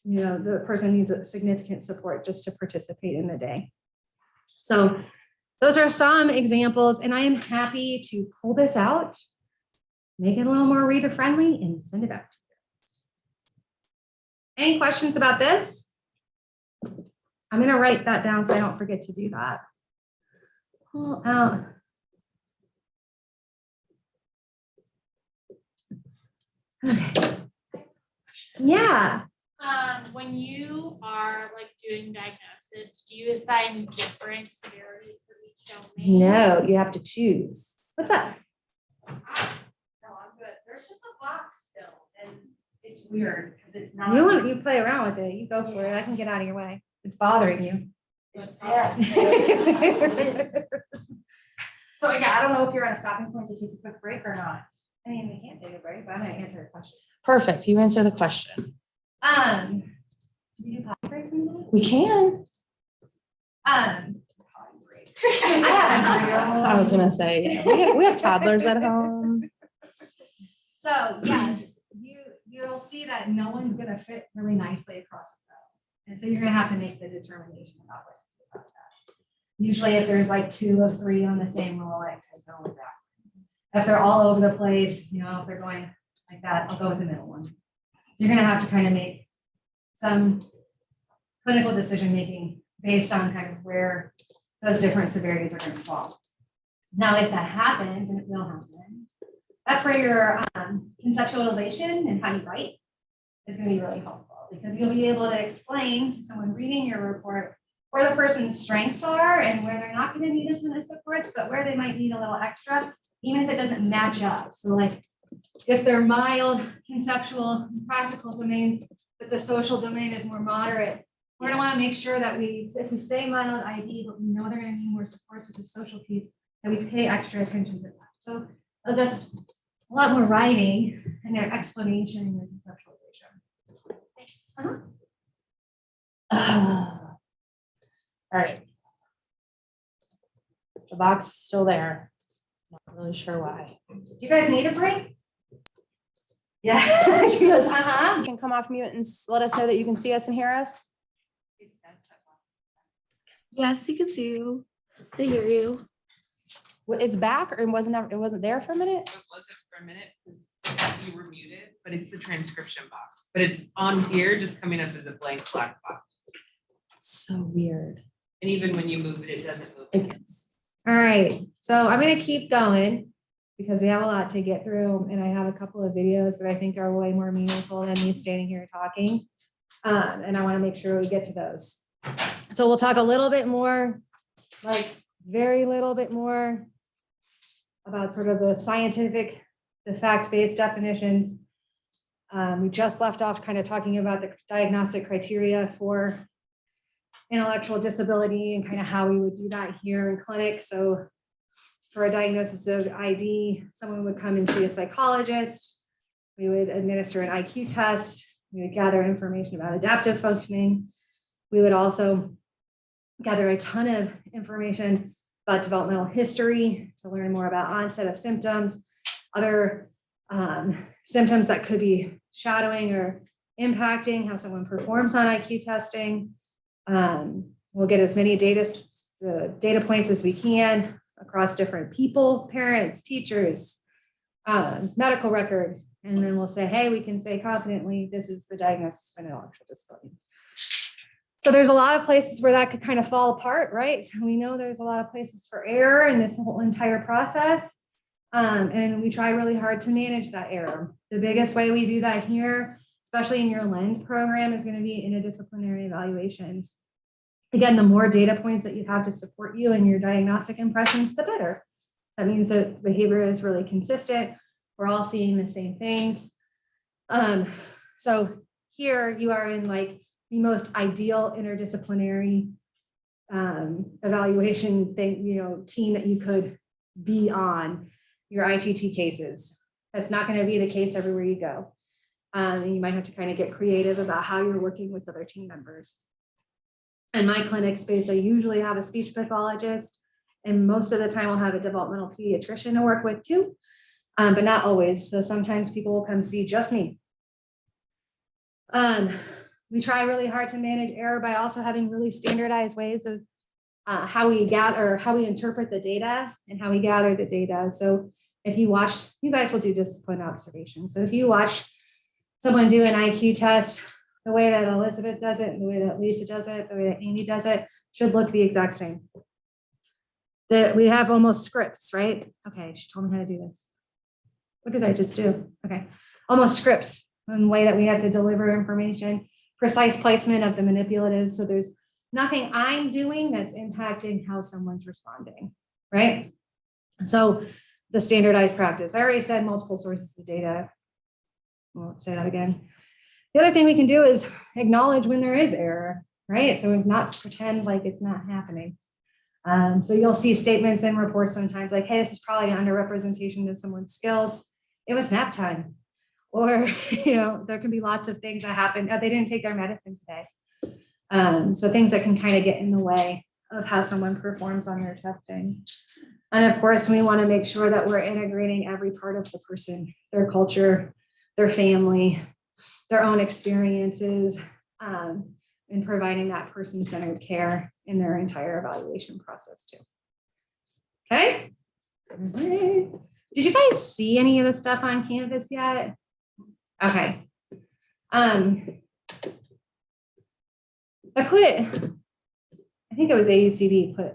the person needs a significant support just to participate in the day. So those are some examples, and I am happy to pull this out, make it a little more reader friendly, and send it out to you. Any questions about this? I'm going to write that down so I don't forget to do that. Pull out. Okay. Yeah. When you are like doing diagnosis, do you assign different severities for each domain? No, you have to choose. What's up? No, I'm good. There's just a box still, and it's weird because it's not. You play around with it. You go for it. I can get out of your way. It's bothering you. Yeah. So again, I don't know if you're at a stopping point to take a quick break or not. I mean, we can't take a break, but I'm going to answer a question. Perfect. You answer the question. Do we do potty breaks in the day? We can. I have I was gonna say, we have toddlers at home. So yes, you'll see that no one's gonna fit really nicely across the row. And so you're gonna have to make the determination about what to do about that. Usually if there's like 2 of 3 on the same row, I go with that. If they're all over the place, if they're going like that, I'll go with the middle one. So you're gonna have to kind of make some clinical decision making based on kind of where those different severities are going to fall. Now, if that happens, and it will happen, that's where your conceptualization and how you write is going to be really helpful, because you'll be able to explain to someone reading your report where the person's strengths are and where they're not going to need a ton of supports, but where they might need a little extra, even if it doesn't match up. So like if they're mild conceptual and practical domains, but the social domain is more moderate, we're going to want to make sure that if we say mild ID, but we know they're going to need more supports with the social piece, that we pay extra attention to that. So just a lot more writing and their explanation and their conceptualization. All right. The box is still there. Not really sure why. Do you guys need a break? Yeah. She goes, You can come off mute and let us know that you can see us and hear us. Yes, you can see you. They hear you. It's back, or it wasn't there for a minute? It wasn't for a minute because you were muted, but it's the transcription box. But it's on here, just coming up as a blank black box. So weird. And even when you move it, it doesn't move. all right. So I'm going to keep going because we have a lot to get through. And I have a couple of videos that I think are way more meaningful than me standing here talking. And I want to make sure we get to those. So we'll talk a little bit more, like very little bit more about sort of the scientific, the fact-based definitions. We just left off kind of talking about the diagnostic criteria for intellectual disability and kind of how we would do that here in clinic. So for a diagnosis of ID, someone would come and see a psychologist. We would administer an IQ test. We would gather information about adaptive functioning. We would also gather a ton of information about developmental history to learn more about onset of symptoms, other symptoms that could be shadowing or impacting how someone performs on IQ testing. We'll get as many data points as we can across different people, parents, teachers, medical record, and then we'll say, hey, we can say confidently, this is the diagnosis of intellectual disability. So there's a lot of places where that could kind of fall apart, right? So we know there's a lot of places for error in this whole entire process. And we try really hard to manage that error. The biggest way we do that here, especially in your LEND program, is going to be interdisciplinary evaluations. Again, the more data points that you have to support you and your diagnostic impressions, the better. That means that behavior is really consistent. We're all seeing the same things. So here you are in like the most ideal interdisciplinary evaluation thing, team that you could be on. Your ITT cases, That's not going to be the case everywhere you go. And you might have to kind of get creative about how you're working with other team members. In my clinic space, I usually have a speech pathologist, and most of the time I'll have a developmental pediatrician to work with too, but not always. So sometimes people will come see just me. We try really hard to manage error by also having really standardized ways of how we gather, how we interpret the data and how we gather the data. So if you watch, you guys will do discipline observation. So if you watch someone do an IQ test, the way that Elizabeth does it, the way that Lisa does it, the way that Amy does it, should look the exact same. We have almost scripts, right? Okay, she told me how to do this. What did I just do? Okay, almost scripts in the way that we have to deliver information, precise placement of the manipulatives. So there's nothing I'm doing that's impacting how someone's responding, right? So the standardized practice, I already said multiple sources of data. I won't say that again. The other thing we can do is acknowledge when there is error, right? So not pretend like it's not happening. So you'll see statements in reports sometimes like, hey, this is probably an underrepresentation of someone's skills. It was nap time. Or, there can be lots of things that happen. Oh, they didn't take their medicine today. So things that can kind of get in the way of how someone performs on their testing. And of course, we want to make sure that we're integrating every part of the person, their culture, their family, their own experiences, and providing that person-centered care in their entire evaluation process too. Okay. All right. Did you guys see any of the stuff on Canvas yet? Okay. I think it was AUCD put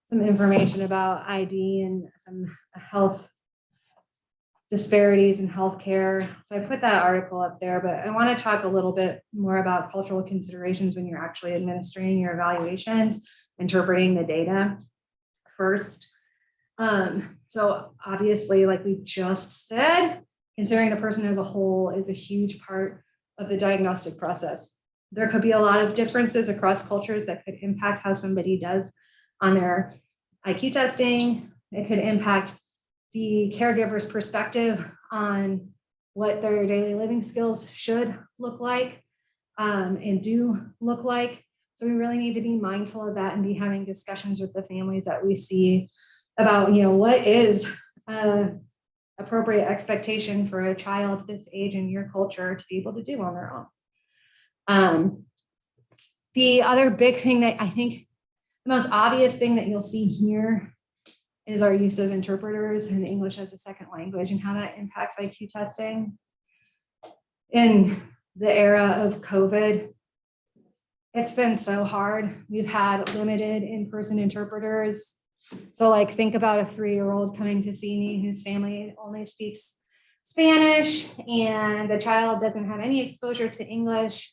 some information about ID and some health disparities in healthcare. So I put that article up there, but I want to talk a little bit more about cultural considerations when you're actually administering your evaluations, interpreting the data first. So obviously, like we just said, considering the person as a whole is a huge part of the diagnostic process. There could be a lot of differences across cultures that could impact how somebody does on their IQ testing. It could impact the caregiver's perspective on what their daily living skills should look like and do look like. So we really need to be mindful of that and be having discussions with the families that we see about, what is appropriate expectation for a child this age in your culture to be able to do on their own. The other big thing that I think the most obvious thing that you'll see here is our use of interpreters and English as a second language and how that impacts IQ testing. In the era of COVID, it's been so hard. We've had limited in-person interpreters. So like think about a 3-year-old coming to see me whose family only speaks Spanish and the child doesn't have any exposure to English.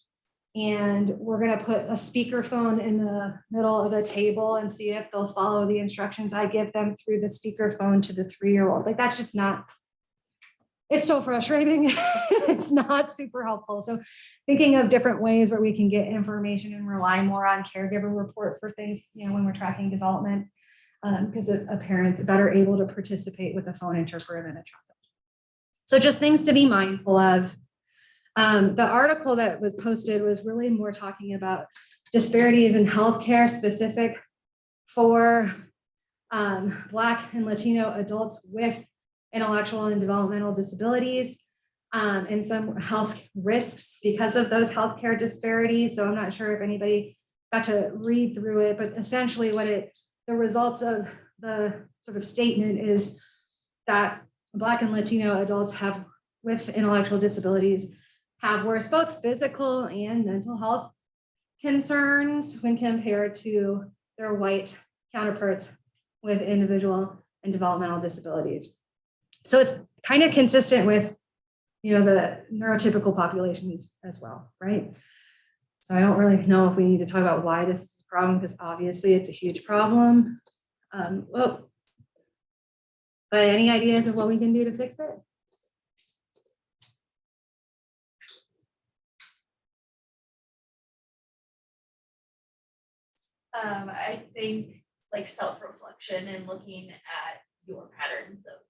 And we're going to put a speakerphone in the middle of a table and see if they'll follow the instructions I give them through the speakerphone to the 3-year-old. Like that's just not, it's so frustrating. It's not super helpful. So thinking of different ways where we can get information and rely more on caregiver report for things, when we're tracking development, because a parent's better able to participate with a phone interpreter than a child. So just things to be mindful of. The article that was posted was really more talking about disparities in healthcare specific for Black and Latino adults with intellectual and developmental disabilities and some health risks because of those healthcare disparities. So I'm not sure if anybody got to read through it, but essentially the results of the sort of statement is that Black and Latino adults with intellectual disabilities have worse both physical and mental health concerns when compared to their white counterparts with individual and developmental disabilities. So it's kind of consistent with, the neurotypical populations as well, right? So I don't really know if we need to talk about why this is a problem, because obviously it's a huge problem. But any ideas of what we can do to fix it? I think like self-reflection and looking at your patterns of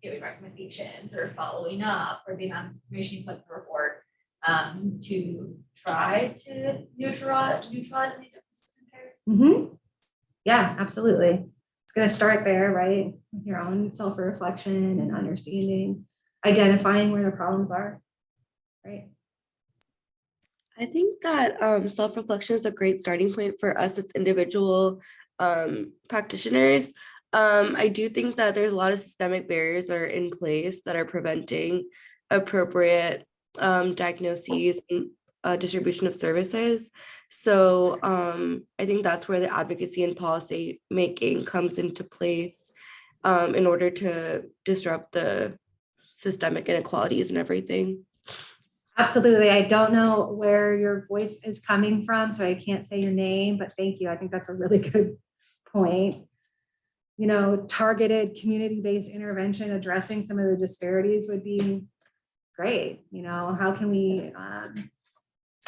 giving recommendations or following up, or the amount of information you put in the report, to try to neutralize any differences in care. Yeah, absolutely. It's going to start there, right? With your own self-reflection and understanding, identifying where the problems are, right? I think that self-reflection is a great starting point for us as individual practitioners. I do think that there's a lot of systemic barriers that are in place that are preventing appropriate diagnoses and distribution of services. So I think that's where the advocacy and policy making comes into place in order to disrupt the systemic inequalities and everything. Absolutely. I don't know where your voice is coming from, so I can't say your name, but thank you. I think that's a really good point. You know, targeted community-based intervention addressing some of the disparities would be great. You know, how can we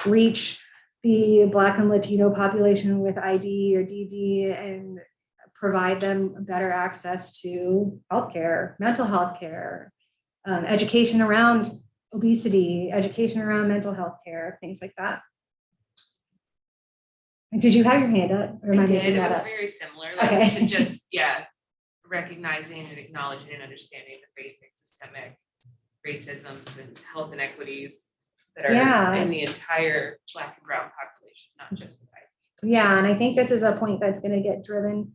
reach the Black and Latino population with ID or DD and provide them better access to healthcare, mental health care, education around obesity, education around mental health care, things like that. Did you have your hand up? Or am I making It that was up? very similar, like Okay. to just, recognizing and acknowledging and understanding the basic systemic racisms and health inequities that are in the entire Black and brown population, not just white. Yeah, and I think this is a point that's going to get driven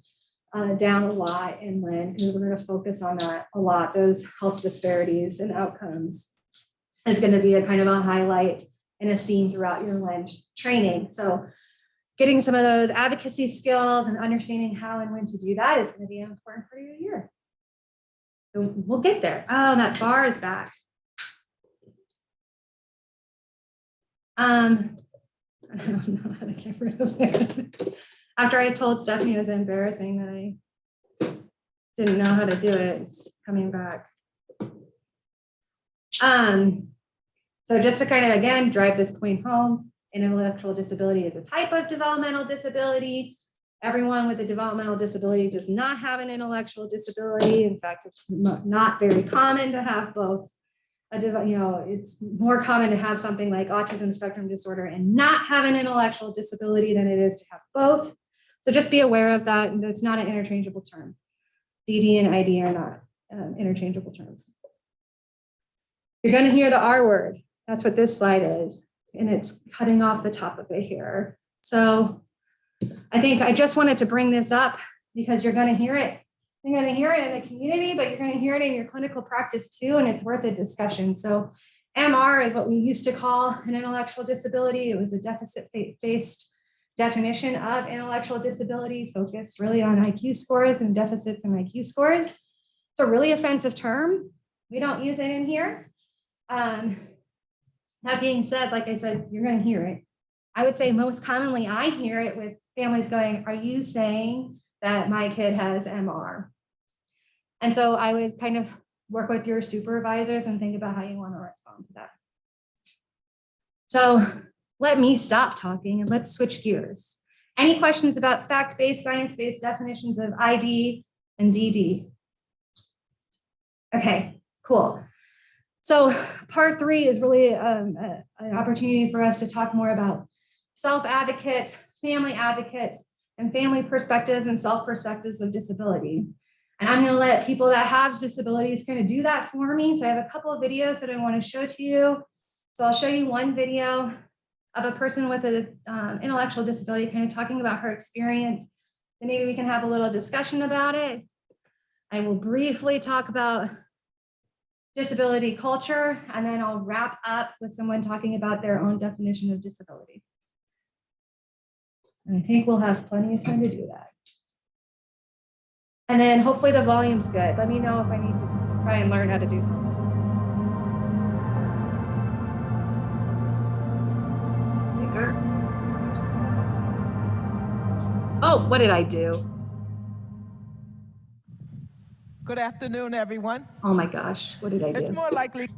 down a lot in LIN, because we're going to focus on that a lot. Those health disparities and outcomes is going to be a kind of a highlight and a theme throughout your LIN training. So getting some of those advocacy skills and understanding how and when to do that is going to be an important part of your year. So we'll get there. Oh, that bar is back. I don't know how to get rid of it. After I told Stephanie it was embarrassing that I didn't know how to do it, it's coming back. So just to kind of, again, drive this point home, intellectual disability is a type of developmental disability. Everyone with a developmental disability does not have an intellectual disability. In fact, it's not very common to have both. It's more common to have something like autism spectrum disorder and not have an intellectual disability than it is to have both. So just be aware of that. And it's not an interchangeable term. DD and ID are not interchangeable terms. You're going to hear the R word. That's what this slide is. And it's cutting off the top of it here. So I think I just wanted to bring this up because you're going to hear it. You're going to hear it in the community, but you're going to hear it in your clinical practice too, and it's worth a discussion. So MR is what we used to call an intellectual disability. It was a deficit-based definition of intellectual disability focused really on IQ scores and deficits in IQ scores. It's a really offensive term. We don't use it in here. That being said, like I said, you're going to hear it. I would say most commonly I hear it with families going, are you saying that my kid has MR? And so I would kind of work with your supervisors and think about how you want to respond to that. So let me stop talking and let's switch gears. Any questions about fact-based, science-based definitions of ID and DD? Okay, cool. So part 3 is really an opportunity for us to talk more about self-advocates, family advocates, and family perspectives and self-perspectives of disability. And I'm going to let people that have disabilities kind of do that for me. So I have a couple of videos that I want to show to you. So I'll show you one video of a person with an intellectual disability kind of talking about her experience. And maybe we can have a little discussion about it. I will briefly talk about disability culture, and then I'll wrap up with someone talking about their own definition of disability. And I think we'll have plenty of time to do that. And then hopefully the volume's good. Let me know if I need to try and learn how to do something. Oh, what did I do? Good afternoon, everyone. Oh my gosh, what did I do? It's more likely.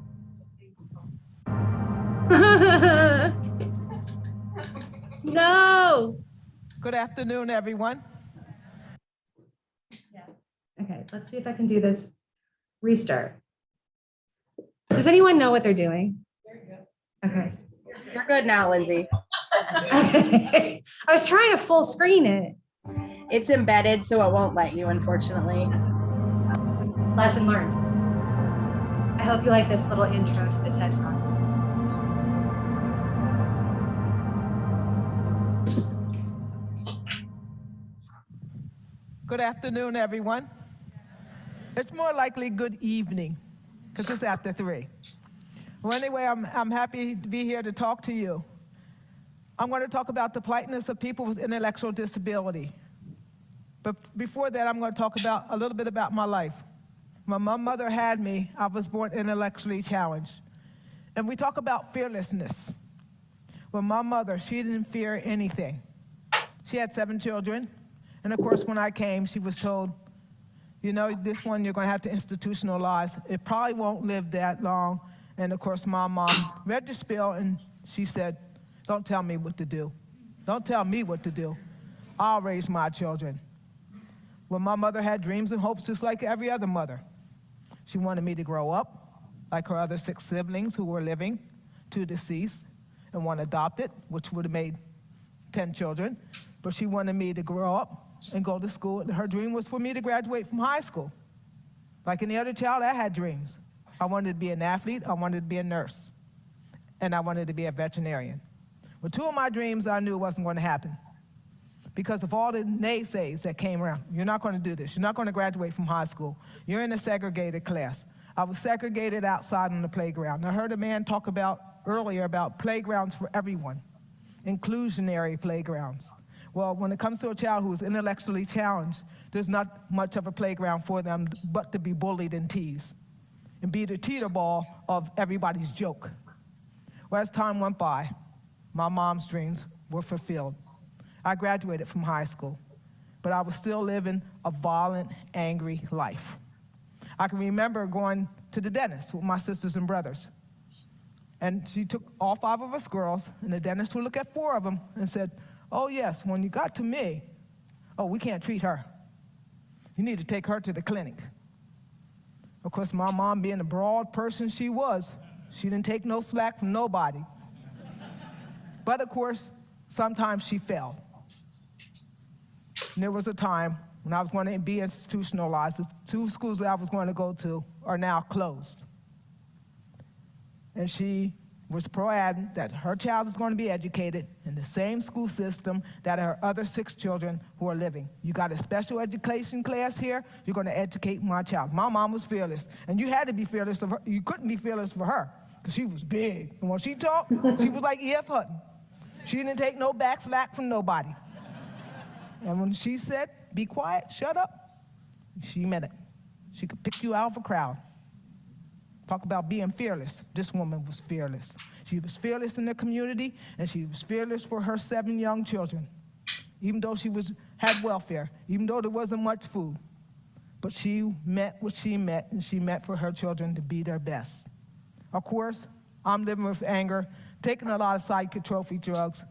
No. Good afternoon, everyone. Okay, let's see if I can do this Restart. Does anyone know what they're doing? Okay. You're good now, Lindsay. Okay. I was trying to full screen it. It's embedded, so it won't let you, unfortunately. Lesson learned. I hope you like this little intro to the TED Talk. Good afternoon, everyone. It's more likely good evening, because it's after 3. Well, anyway, I'm happy to be here to talk to you. I'm going to talk about the politeness of people with intellectual disability. But before that, I'm going to talk about a little bit about my life. When my mother had me, I was born intellectually challenged. And we talk about fearlessness. Well, my mother, she didn't fear anything. She had 7 children. And of course, when I came, she was told, you know, this one you're going to have to institutionalize. It probably won't live that long. And of course, my mom read the spiel and she said, don't tell me what to do. Don't tell me what to do. I'll raise my children. Well, my mother had dreams and hopes just like every other mother. She wanted me to grow up like her other 6 siblings who were living, 2 deceased, and 1 adopted, which would have made 10 children. But she wanted me to grow up and go to school. And her dream was for me to graduate from high school. Like any other child, I had dreams. I wanted to be an athlete, I wanted to be a nurse, and I wanted to be a veterinarian. Well, 2 of my dreams I knew wasn't going to happen because of all the naysays that came around. You're not going to do this. You're not going to graduate from high school. You're in a segregated class. I was segregated outside on the playground. I heard a man talk earlier about playgrounds for everyone, inclusionary playgrounds. Well, when it comes to a child who is intellectually challenged, there's not much of a playground for them but to be bullied and teased and be the teeter-ball of everybody's joke. Well, as time went by, my mom's dreams were fulfilled. I graduated from high school, but I was still living a violent, angry life. I can remember going to the dentist with my sisters and brothers. And she took all 5 of us girls, and the dentist would look at 4 of them and said, oh yes, when you got to me, oh, we can't treat her. You need to take her to the clinic. Of course, my mom, being the broad person she was, she didn't take no slack from nobody. But of course, sometimes she fell. And there was a time when I was going to be institutionalized. The 2 schools that I was going to go to are now closed. And she was pro-adamant that her child is going to be educated in the same school system that her other 6 children who are living. You got a special education class here, you're going to educate my child. My mom was fearless, and you had to be fearless of her. You couldn't be fearless for her, because she was big. And when she talked, she was like E.F. Hutton. She didn't take no back slack from nobody. And when she said, be quiet, shut up, she meant it. She could pick you out of a crowd. Talk about being fearless. This woman was fearless. She was fearless in the community, and she was fearless for her 7 young children, even though she had welfare, even though there wasn't much food. But she met what she met, and she met for her children to be their best. Of course, I'm living with anger, taking a lot of psychotrophic drugs.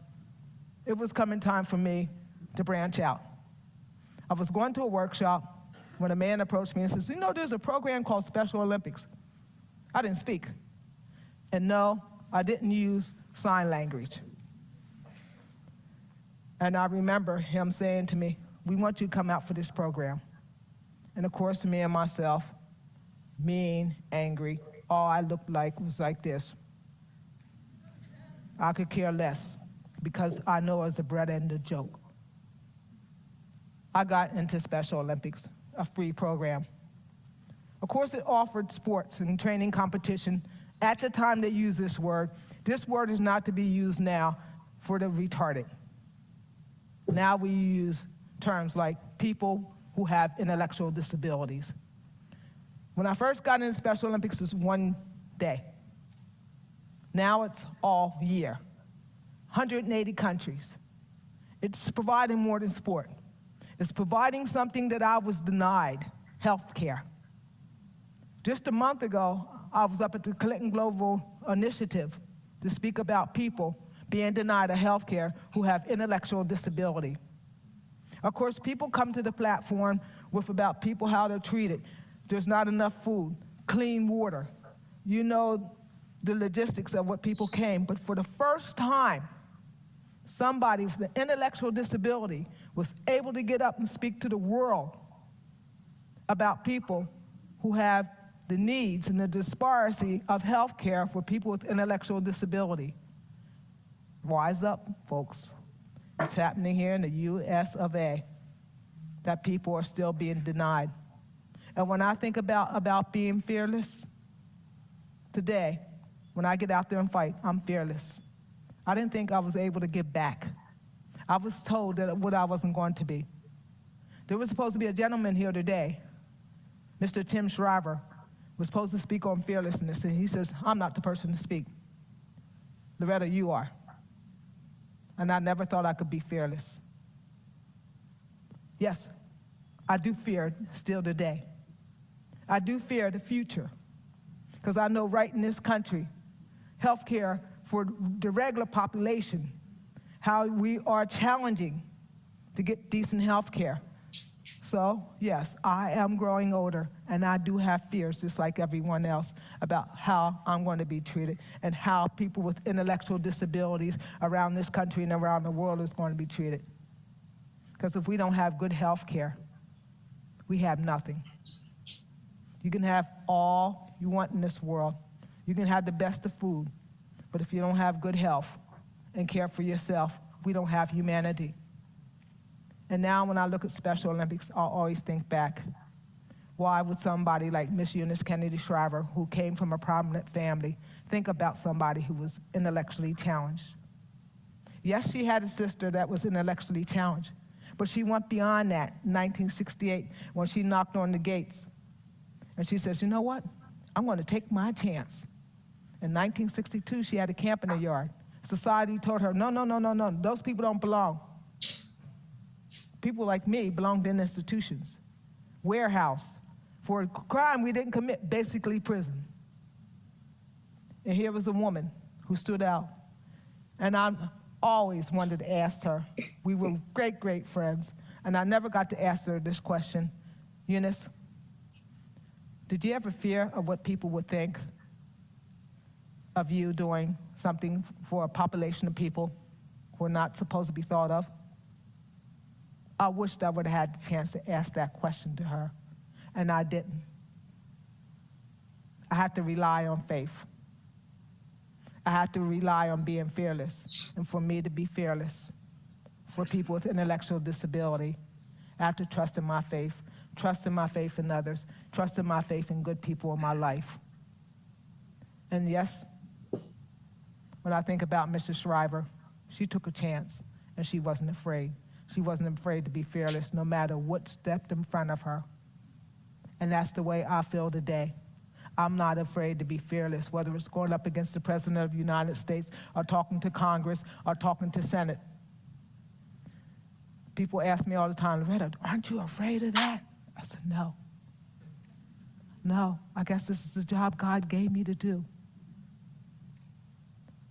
It was coming time for me to branch out. I was going to a workshop when a man approached me and says, you know, there's a program called Special Olympics. I didn't speak. And no, I didn't use sign language. And I remember him saying to me, we want you to come out for this program. And of course, me and myself, mean, angry, all I looked like was like this. I could care less because I know it's a bread and a joke. I got into Special Olympics, a free program. Of course, it offered sports and training competition. At the time they used this word is not to be used now for the retarded. Now we use terms like people who have intellectual disabilities. When I first got into Special Olympics, it was 1 day. Now it's all year. 180 countries. It's providing more than sport. It's providing something that I was denied, health care. Just a month ago, I was up at the Clinton Global Initiative to speak about people being denied a health care who have intellectual disability. Of course, people come to the platform with about people, how they're treated. There's not enough food. clean water. You know the logistics of what people came, but for the first time, somebody with an intellectual disability was able to get up and speak to the world about people who have the needs and the disparity of health care for people with intellectual disability. Rise up, folks. It's happening here in the US of A, that people are still being denied. And when I think about being fearless, today, when I get out there and fight, I'm fearless. I didn't think I was able to give back. I was told that what I wasn't going to be. There was supposed to be a gentleman here today, Mr. Tim Shriver, was supposed to speak on fearlessness, and he says, I'm not the person to speak. Loretta, you are. And I never thought I could be fearless. Yes, I do fear still today. I do fear the future, because I know right in this country, healthcare for the regular population, how we are challenging to get decent health care. So, yes, I am growing older, and I do have fears, just like everyone else, about how I'm going to be treated and how people with intellectual disabilities around this country and around the world is going to be treated. Because if we don't have good health care, we have nothing. You can have all you want in this world. You can have the best of food, but if you don't have good health and care for yourself, we don't have humanity. And now when I look at Special Olympics, I always think back. Why would somebody like Miss Eunice Kennedy Shriver, who came from a prominent family, think about somebody who was intellectually challenged? Yes, she had a sister that was intellectually challenged, but she went beyond that in 1968 when she knocked on the gates. And she says, you know what? I'm going to take my chance. In 1962, she had a camp in her yard. Society told her, no, those people don't belong. People like me belonged in institutions, warehouse, for a crime we didn't commit, basically prison. And here was a woman who stood out. And I always wanted to ask her. We were great, great friends. And I never got to ask her this question. Eunice, did you ever fear of what people would think of you doing something for a population of people who are not supposed to be thought of? I wished I would have had the chance to ask that question to her, and I didn't. I had to rely on faith. I had to rely on being fearless. And for me to be fearless, for people with intellectual disability, I had to trust in my faith in others, trust in my faith in good people in my life. And yes, when I think about Mrs. Shriver, she took a chance, and she wasn't afraid. She wasn't afraid to be fearless, no matter what stepped in front of her. And that's the way I feel today. I'm not afraid to be fearless, whether it's going up against the President of the United States or talking to Congress or talking to Senate. People ask me all the time, Loretta, aren't you afraid of that? I said, no. No, I guess this is the job God gave me to do.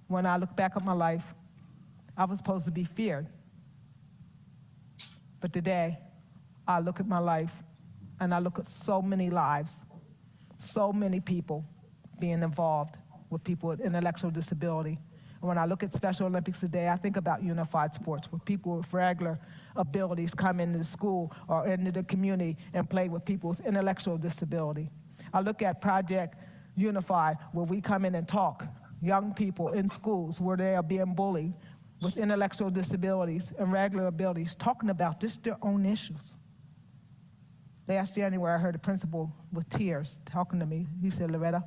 When I look back at my life, I was supposed to be feared. But today, I look at my life, and I look at so many lives, so many people being involved with people with intellectual disability. And when I look at Special Olympics today, I think about unified sports, where people with regular abilities come into the school or into the community and play with people with intellectual disability. I look at Project Unified, where we come in and talk, young people in schools where they are being bullied with intellectual disabilities and regular abilities, talking about just their own issues. Last January, I heard a principal with tears talking to me. He said, Loretta,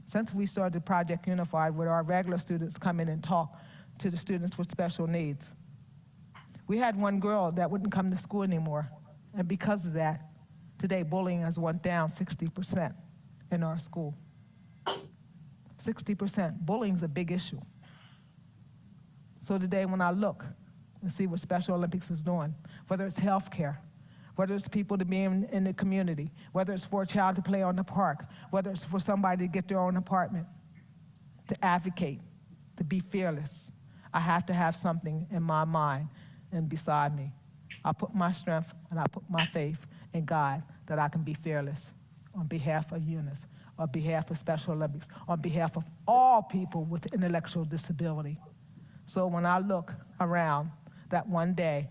since we started Project Unified, where our regular students come in and talk to the students with special needs, we had one girl that wouldn't come to school anymore. And because of that, today bullying has went down 60% in our school. 60%. Bullying's a big issue. So today when I look and see what Special Olympics is doing, whether it's healthcare, whether it's people to be in the community, whether it's for a child to play on the park, whether it's for somebody to get their own apartment, to advocate, to be fearless, I have to have something in my mind and beside me. I put my strength and I put my faith in God that I can be fearless. on behalf of Eunice, on behalf of Special Olympics, on behalf of all people with intellectual disability. So when I look around, that one day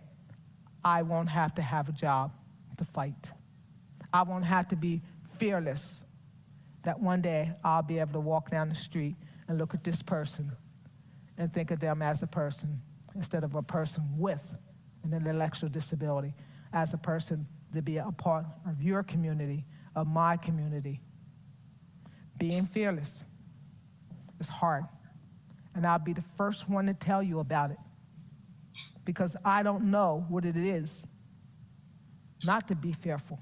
I won't have to have a job to fight. I won't have to be fearless. That one day I'll be able to walk down the street and look at this person and think of them as a person instead of a person with an intellectual disability, as a person to be a part of your community, of my community. Being fearless is hard, and I'll be the first one to tell you about it because I don't know what it is not to be fearful.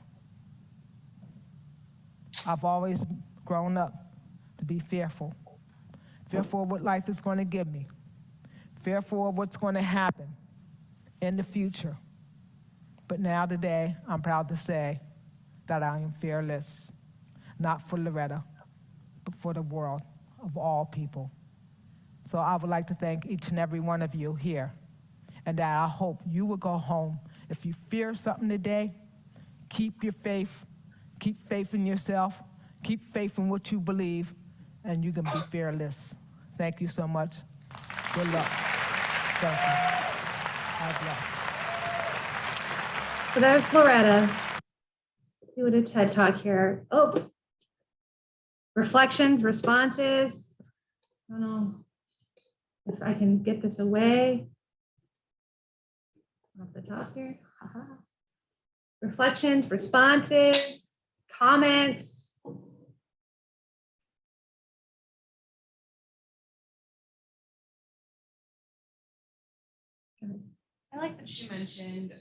I've always grown up to be fearful. Fearful of what life is going to give me. Fearful of what's going to happen in the future. But now today, I'm proud to say that I am fearless, not for Loretta, but for the world of all people. So I would like to thank each and every one of you here, and that I hope you will go home. If you fear something today, keep your faith, keep faith in yourself, keep faith in what you believe, and you can be fearless. Thank you so much. Good luck. Thank you. God bless. So there's Loretta. Doing a TED Talk here. Oh, reflections, responses. I don't know if I can get this away. Off the top here. Reflections, responses, comments. I like that she mentioned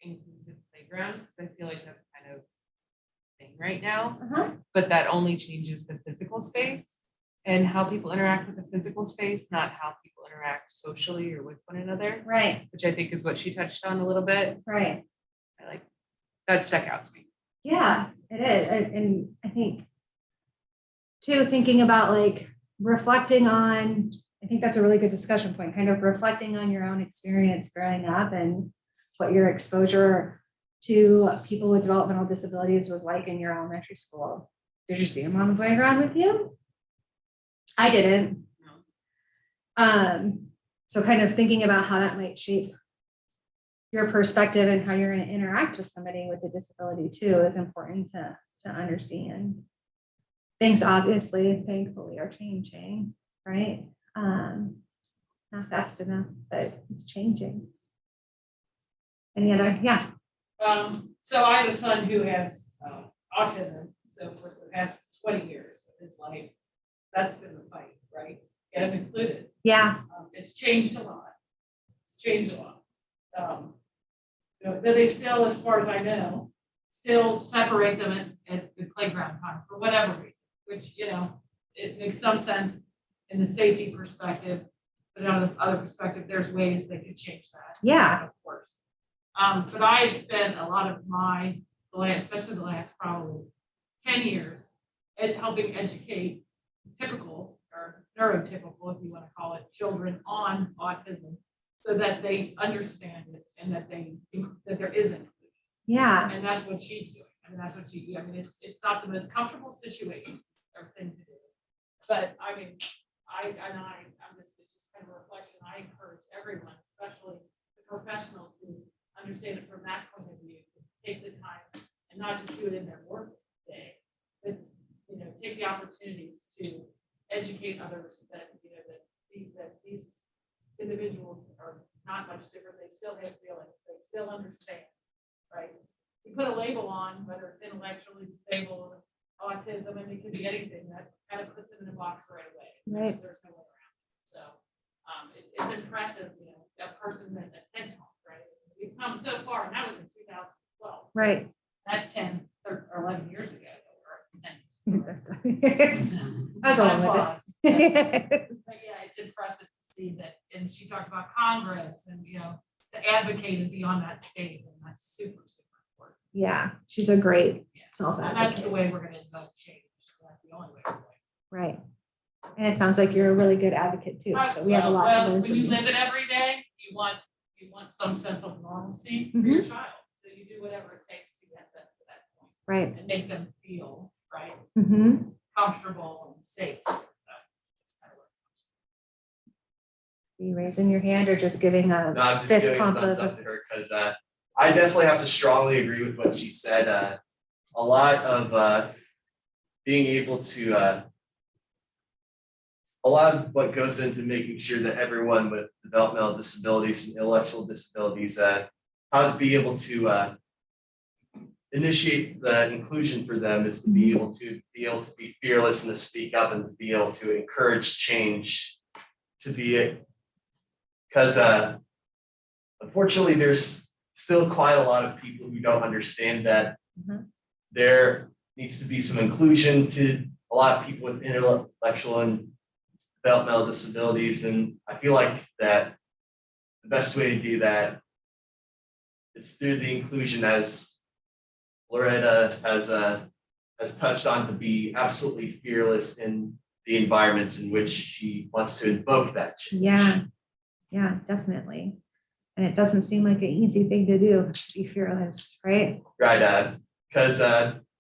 inclusive playgrounds, because I feel like that's kind of thing right now. But that only changes the physical space and how people interact with the physical space, not how people interact socially or with one another. Right. Which I think is what she touched on a little bit. Right. I like that stuck out to me. Yeah, it is. And I think too, thinking about like reflecting on, I think that's a really good discussion point, kind of reflecting on your own experience growing up and what your exposure to people with developmental disabilities was like in your elementary school. Did you see them on the playground with you? I didn't. So kind of thinking about how that might shape your perspective and how you're going to interact with somebody with a disability too is important to understand. Things obviously, thankfully, are changing, right? Not fast enough, but it's changing. Any other? Yeah. So I have a son who has autism. So for the past 20 years, it's like, that's been the fight, right? Get him included. Yeah. It's changed a lot. It's changed a lot. But they still, as far as I know, still separate them at the playground time for whatever reason, which, it makes some sense in the safety perspective, but on the other perspective, there's ways they could change that. Yeah. Of course. But I have spent a lot of especially the last probably 10 years at helping educate typical or neurotypical, if you want to call it, children on autism so that they understand it and that there isn't. Yeah. And that's what she's doing. I mean, that's what it's not the most comfortable situation or thing to do. But I mean, it's just kind of a reflection. I encourage everyone, especially the professionals who understand it from that point of view, to take the time and not just do it in their work day, but take the opportunities to educate others that these individuals are not much different. They still have feelings. They still understand, right? You put a label on whether it's intellectually disabled, autism, and it could be anything that kind of puts them in a box right away. Right. There's no way around it. So it's impressive, a person that a TED Talk, right? We've come so far, and that was in 2012. Right. That's 10 or 11 years ago. That's all. But yeah, it's impressive to see that. And she talked about Congress and to advocate and be on that stage, and that's super, super important. Yeah, she's a great self-advocate. And that's the way we're going to invoke change. That's the only way we're going. Right. And it sounds like you're a really good advocate too. So we have a lot to learn when from you you. live it every day, you want some sense of normalcy for your child. So you do whatever it takes to get them to that point. Right. and make them feel, right, Mm-hmm. comfortable and safe. You raising your hand or just giving a No, I'm just fist giving a pump thumbs of up to her because I definitely have to strongly agree with what she said. A lot of being able to a lot of what goes into making sure that everyone with developmental disabilities and intellectual disabilities how to be able to initiate the inclusion for them is to be able to be fearless and to speak up and to be able to encourage change to be because unfortunately there's still quite a lot of people who don't understand that there needs to be some inclusion to a lot of people with intellectual and developmental disabilities, and I feel like that the best way to do that is through the inclusion, as Loretta has touched on, to be absolutely fearless in the environments in which she wants to invoke that change. Yeah, definitely. And it doesn't seem like an easy thing to do, to be fearless, right? Right, because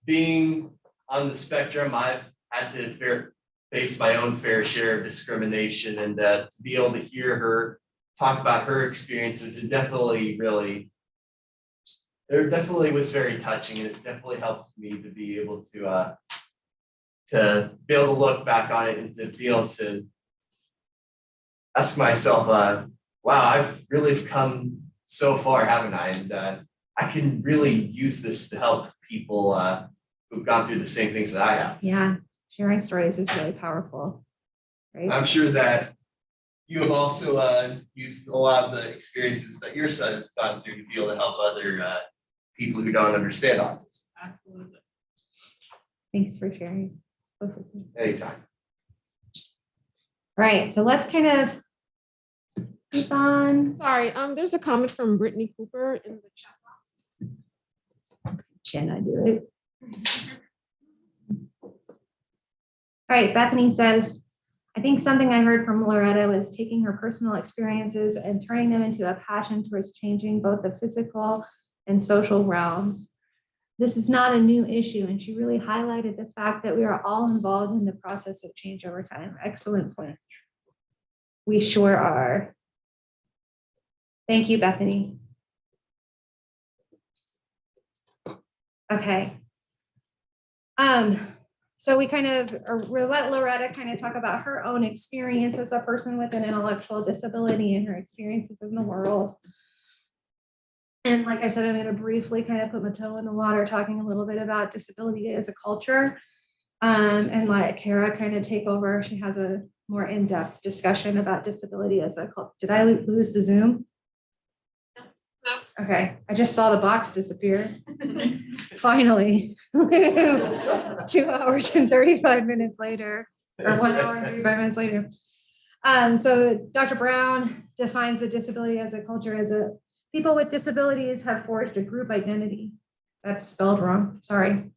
being on the spectrum, I've had to face my own fair share of discrimination, and to be able to hear her talk about her experiences, it definitely was very touching, and it definitely helped me to be able to look back on it and to be able to ask myself, wow, I've really come so far, haven't I? And I can really use this to help people who've gone through the same things that I have. Yeah, sharing stories is really powerful, right? I'm sure that you have also used a lot of the experiences that your son has gone through to be able to help other people who don't understand autism. Absolutely. Thanks for sharing. Anytime. All right, so let's kind of keep on. Sorry, there's a comment from Brittany Cooper in the chat box. Can I do it? All right, Bethany says, I think something I heard from Loretta was taking her personal experiences and turning them into a passion towards changing both the physical and social realms. This is not a new issue, and she really highlighted the fact that we are all involved in the process of change over time. Excellent point. We sure are. Thank you, Bethany. Okay. So we we'll let Loretta kind of talk about her own experience as a person with an intellectual disability and her experiences in the world. And like I said, I'm going to briefly kind of put my toe in the water, talking a little bit about disability as a culture, and let Kara kind of take over. She has a more in-depth discussion about disability as a culture. Did I lose the Zoom? No. Okay, I just saw the box disappear. Finally. 2 hours and 35 minutes later, or 1 hour and 35 minutes later. So Dr. Brown defines a disability as a culture as a people with disabilities have forged a group identity. That's spelled wrong, sorry.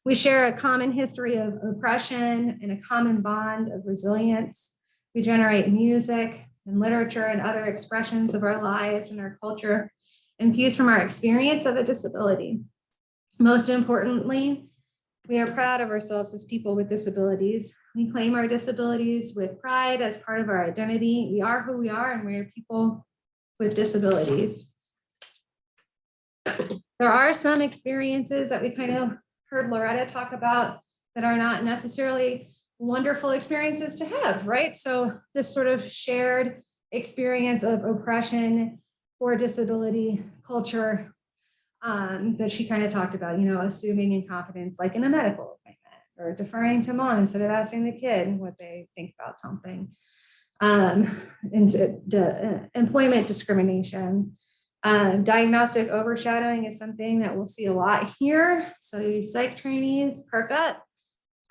We share a common history of oppression and a common bond of resilience. We generate music and literature and other expressions of our lives and our culture infused from our experience of a disability. Most importantly, we are proud of ourselves as people with disabilities. We claim our disabilities with pride as part of our identity. We are who we are, and we are people with disabilities. There are some experiences that we kind of heard Loretta talk about that are not necessarily wonderful experiences to have, right? So this sort of shared experience of oppression for disability culture that she kind of talked about, assuming incompetence, like in a medical appointment, or deferring to mom instead of asking the kid what they think about something. Employment discrimination. Diagnostic overshadowing is something that we'll see a lot here. So you psych trainees, perk up.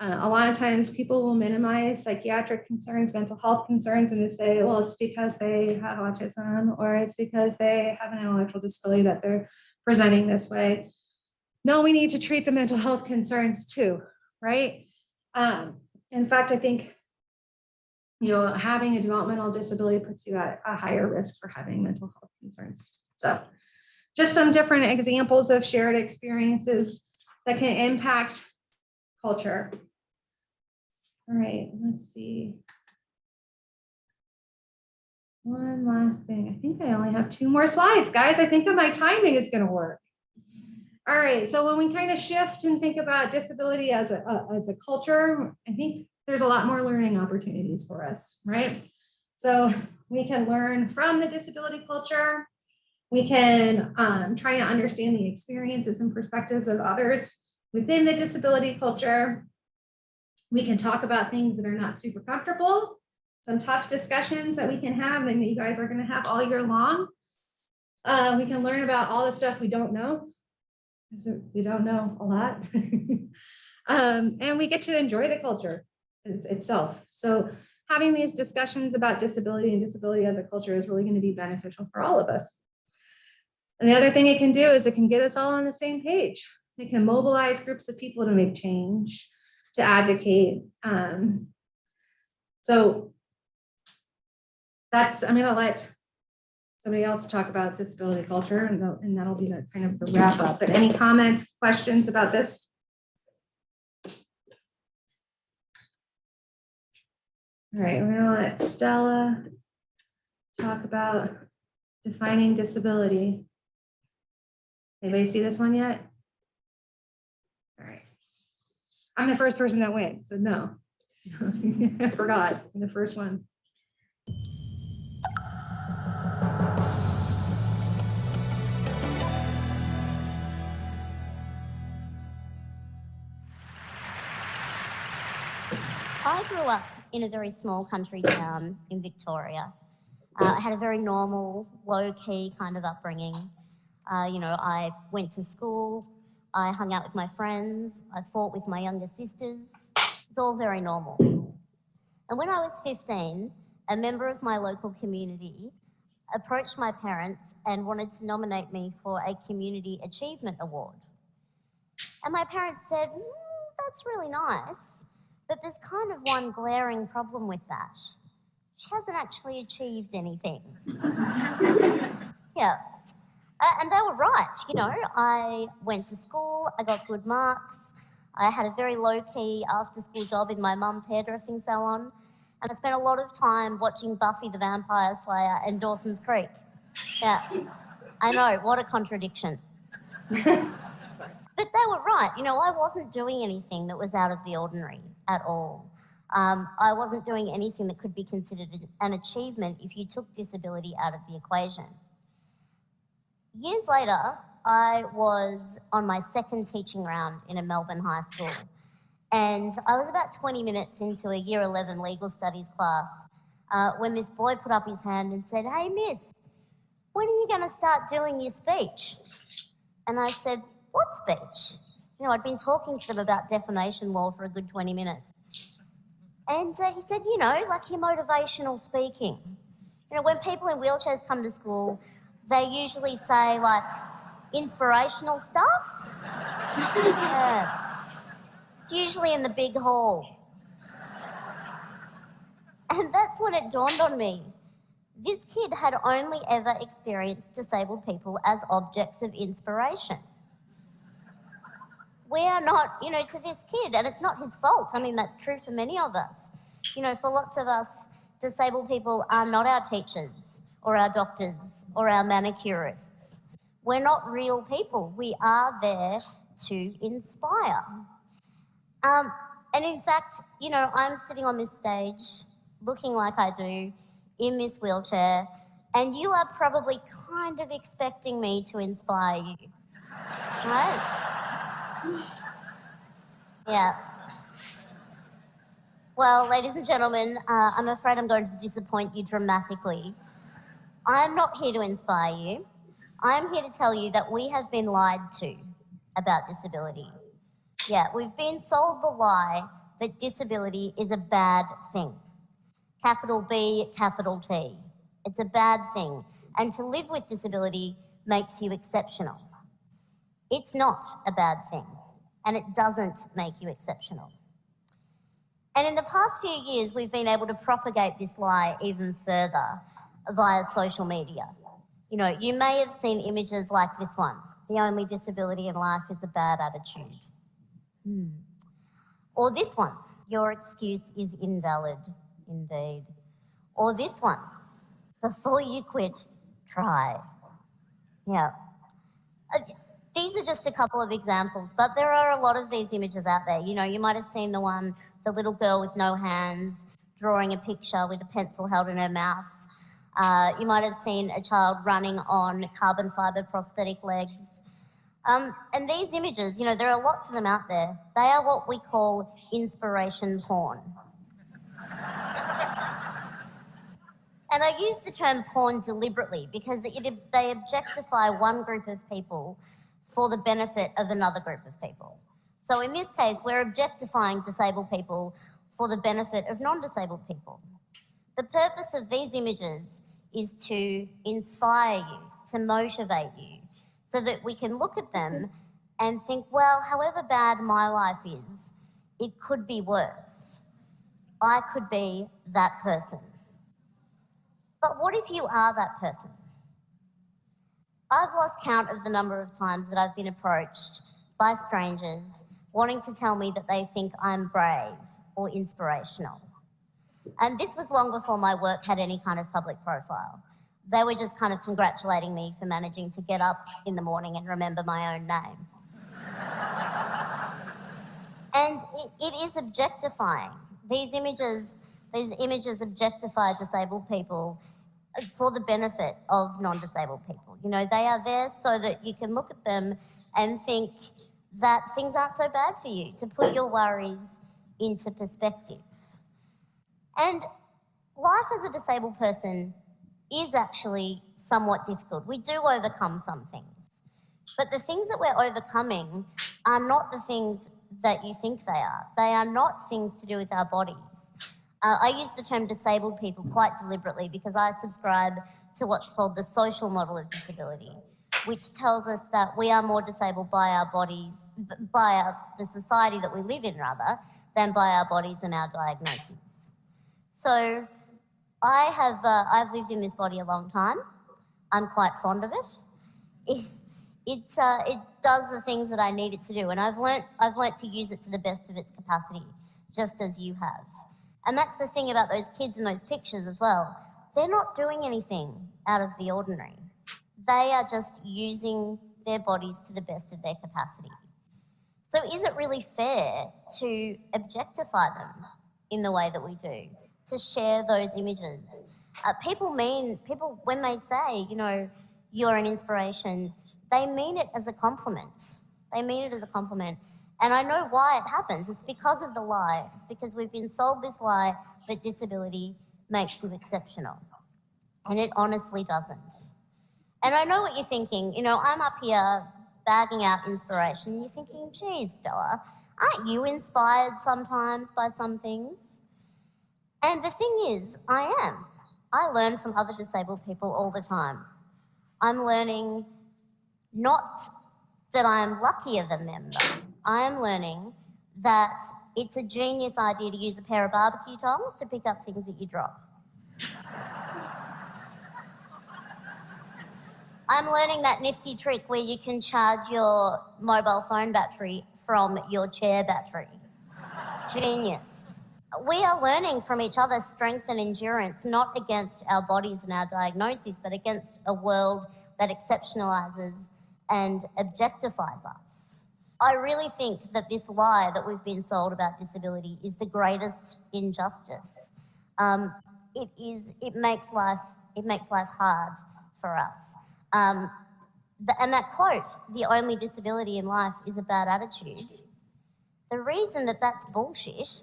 A lot of times people will minimize psychiatric concerns, mental health concerns, and they say, well, it's because they have autism, or it's because they have an intellectual disability that they're presenting this way. No, we need to treat the mental health concerns too, right? In fact, I think, having a developmental disability puts you at a higher risk for having mental health concerns. So just some different examples of shared experiences. that can impact culture. All right, let's see. One last thing. I think I only have 2 more slides, guys. I think that my timing is going to work. All right, so when we kind of shift and think about disability as a culture, I think there's a lot more learning opportunities for us, right? So we can learn from the disability culture. We can try to understand the experiences and perspectives of others within the disability culture. We can talk about things that are not super comfortable, some tough discussions that we can have and that you guys are going to have all year long. We can learn about all the stuff we don't know. We don't know a lot. And we get to enjoy the culture itself. So having these discussions about disability and disability as a culture is really going to be beneficial for all of us. And the other thing it can do is it can get us all on the same page. It can mobilize groups of people to make change, to advocate. So that's, I'm going to let somebody else talk about disability culture, and that'll be the kind of the wrap up. But any comments, questions about this? All right, we're gonna let Stella talk about defining disability. Anybody see this one yet? All right. I'm the first person that went, so no. I forgot the first one. I grew up in a very small country town in Victoria. I had a very normal, low-key kind of upbringing. I went to school, I hung out with my friends, I fought with my younger sisters. It's all very normal. And when I was 15, a member of my local community approached my parents and wanted to nominate me for a Community Achievement Award. And my parents said, that's really nice, but there's kind of one glaring problem with that. She hasn't actually achieved anything. Yeah. And they were right, I went to school, I got good marks, I had a very low-key after-school job in my mum's hairdressing salon, and I spent a lot of time watching Buffy the Vampire Slayer and Dawson's Creek. Yeah, I know, what a contradiction. But they were right, I wasn't doing anything that was out of the ordinary at all. I wasn't doing anything that could be considered an achievement if you took disability out of the equation. Years later, I was on my second teaching round in a Melbourne high school, and I was about 20 minutes into a Year 11 legal studies class when this boy put up his hand and said, "Hey, miss, when are you going to start doing your speech?" And I said, "What speech?" I'd been talking to them about defamation law for a good 20 minutes. And he said, like your motivational speaking. When people in wheelchairs come to school, they usually say, like, inspirational stuff. Yeah. It's usually in the big hall. And that's when it dawned on me. This kid had only ever experienced disabled people as objects of inspiration. We are not, to this kid, and it's not his fault. I mean, that's true for many of us. For lots of us, disabled people are not our teachers or our doctors or our manicurists. We're not real people. We are there to inspire. And in fact, I'm sitting on this stage looking like I do in this wheelchair, and you are probably kind of expecting me to inspire you, right? Yeah. Well, ladies and gentlemen, I'm afraid I'm going to disappoint you dramatically. I'm not here to inspire you. I'm here to tell you that we have been lied to about disability. Yeah, we've been sold the lie that disability is a bad thing. Capital B, capital T. It's a bad thing. And to live with disability makes you exceptional. It's not a bad thing, and it doesn't make you exceptional. And in the past few years, we've been able to propagate this lie even further via social media. You may have seen images like this one. the only disability in life is a bad attitude. Or this one, your excuse is invalid, indeed. Or this one, before you quit, try. Yeah. These are just a couple of examples, but there are a lot of these images out there. You know, you might have seen the one, the little girl with no hands drawing a picture with a pencil held in her mouth. You might have seen a child running on carbon fibre prosthetic legs. And these images, you know, there are lots of them out there. They are what we call inspiration porn. And I use the term porn deliberately because they objectify one group of people for the benefit of another group of people. So in this case, we're objectifying disabled people for the benefit of non-disabled people. The purpose of these images is to inspire you, to motivate you, so that we can look at them and think, well, however bad my life is, it could be worse. I could be that person. But what if you are that person? I've lost count of the number of times that I've been approached by strangers wanting to tell me that they think I'm brave or inspirational. And this was long before my work had any kind of public profile. They were just kind of congratulating me for managing to get up in the morning and remember my own name. And it is objectifying. These images objectify disabled people for the benefit of non-disabled people. You know, they are there so that you can look at them and think that things aren't so bad for you, to put your worries into perspective. And life as a disabled person is actually somewhat difficult. We do overcome some things, but the things that we're overcoming are not the things that you think they are. They are not things to do with our bodies. I use the term disabled people quite deliberately because I subscribe to what's called the social model of disability, which tells us that we are more disabled by our bodies, the society that we live in rather, than by our bodies and our diagnoses. So I've lived in this body a long time. I'm quite fond of it. It does the things that I need it to do, and I've learnt to use it to the best of its capacity, just as you have. And that's the thing about those kids in those pictures as well. They're not doing anything out of the ordinary. They are just using their bodies to the best of their capacity. So is it really fair to objectify them in the way that we do, to share those images? People, when they say, you know, you're an inspiration, they mean it as a compliment. They mean it as a compliment. And I know why it happens. It's because of the lie. It's because we've been sold this lie that disability makes you exceptional. And it honestly doesn't. And I know what you're thinking. You know, I'm up here bagging out inspiration. And you're thinking, geez, Stella, aren't you inspired sometimes by some things? And the thing is, I am. I learn from other disabled people all the time. I'm learning not that I'm luckier than them, though. I am learning that it's a genius idea to use a pair of barbecue tongs to pick up things that you drop. I'm learning that nifty trick where you can charge your mobile phone battery from your chair battery. Genius. We are learning from each other strength and endurance, not against our bodies and our diagnoses, but against a world that exceptionalizes and objectifies us. I really think that this lie that we've been sold about disability is the greatest injustice. It makes life hard for us. And that quote, the only disability in life is a bad attitude, the reason that that's bullshit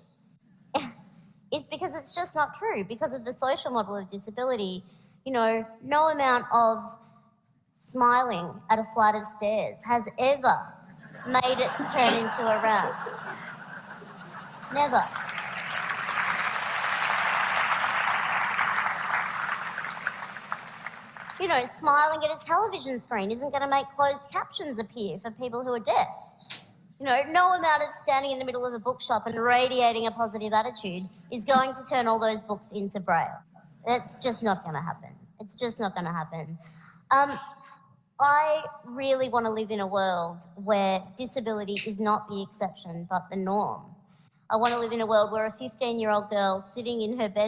is because it's just not true. Because of the social model of disability, you know, no amount of smiling at a flight of stairs has ever made it turn into a rap. Never. You know, smiling at a television screen isn't going to make closed captions appear for people who are deaf. You know, no amount of standing in the middle of a bookshop and radiating a positive attitude is going to turn all those books into Braille. It's just not going to happen. It's just not going to happen. I really want to live in a world where disability is not the exception, but the norm. I want to live in a world where a 15-year-old girl sitting in her bed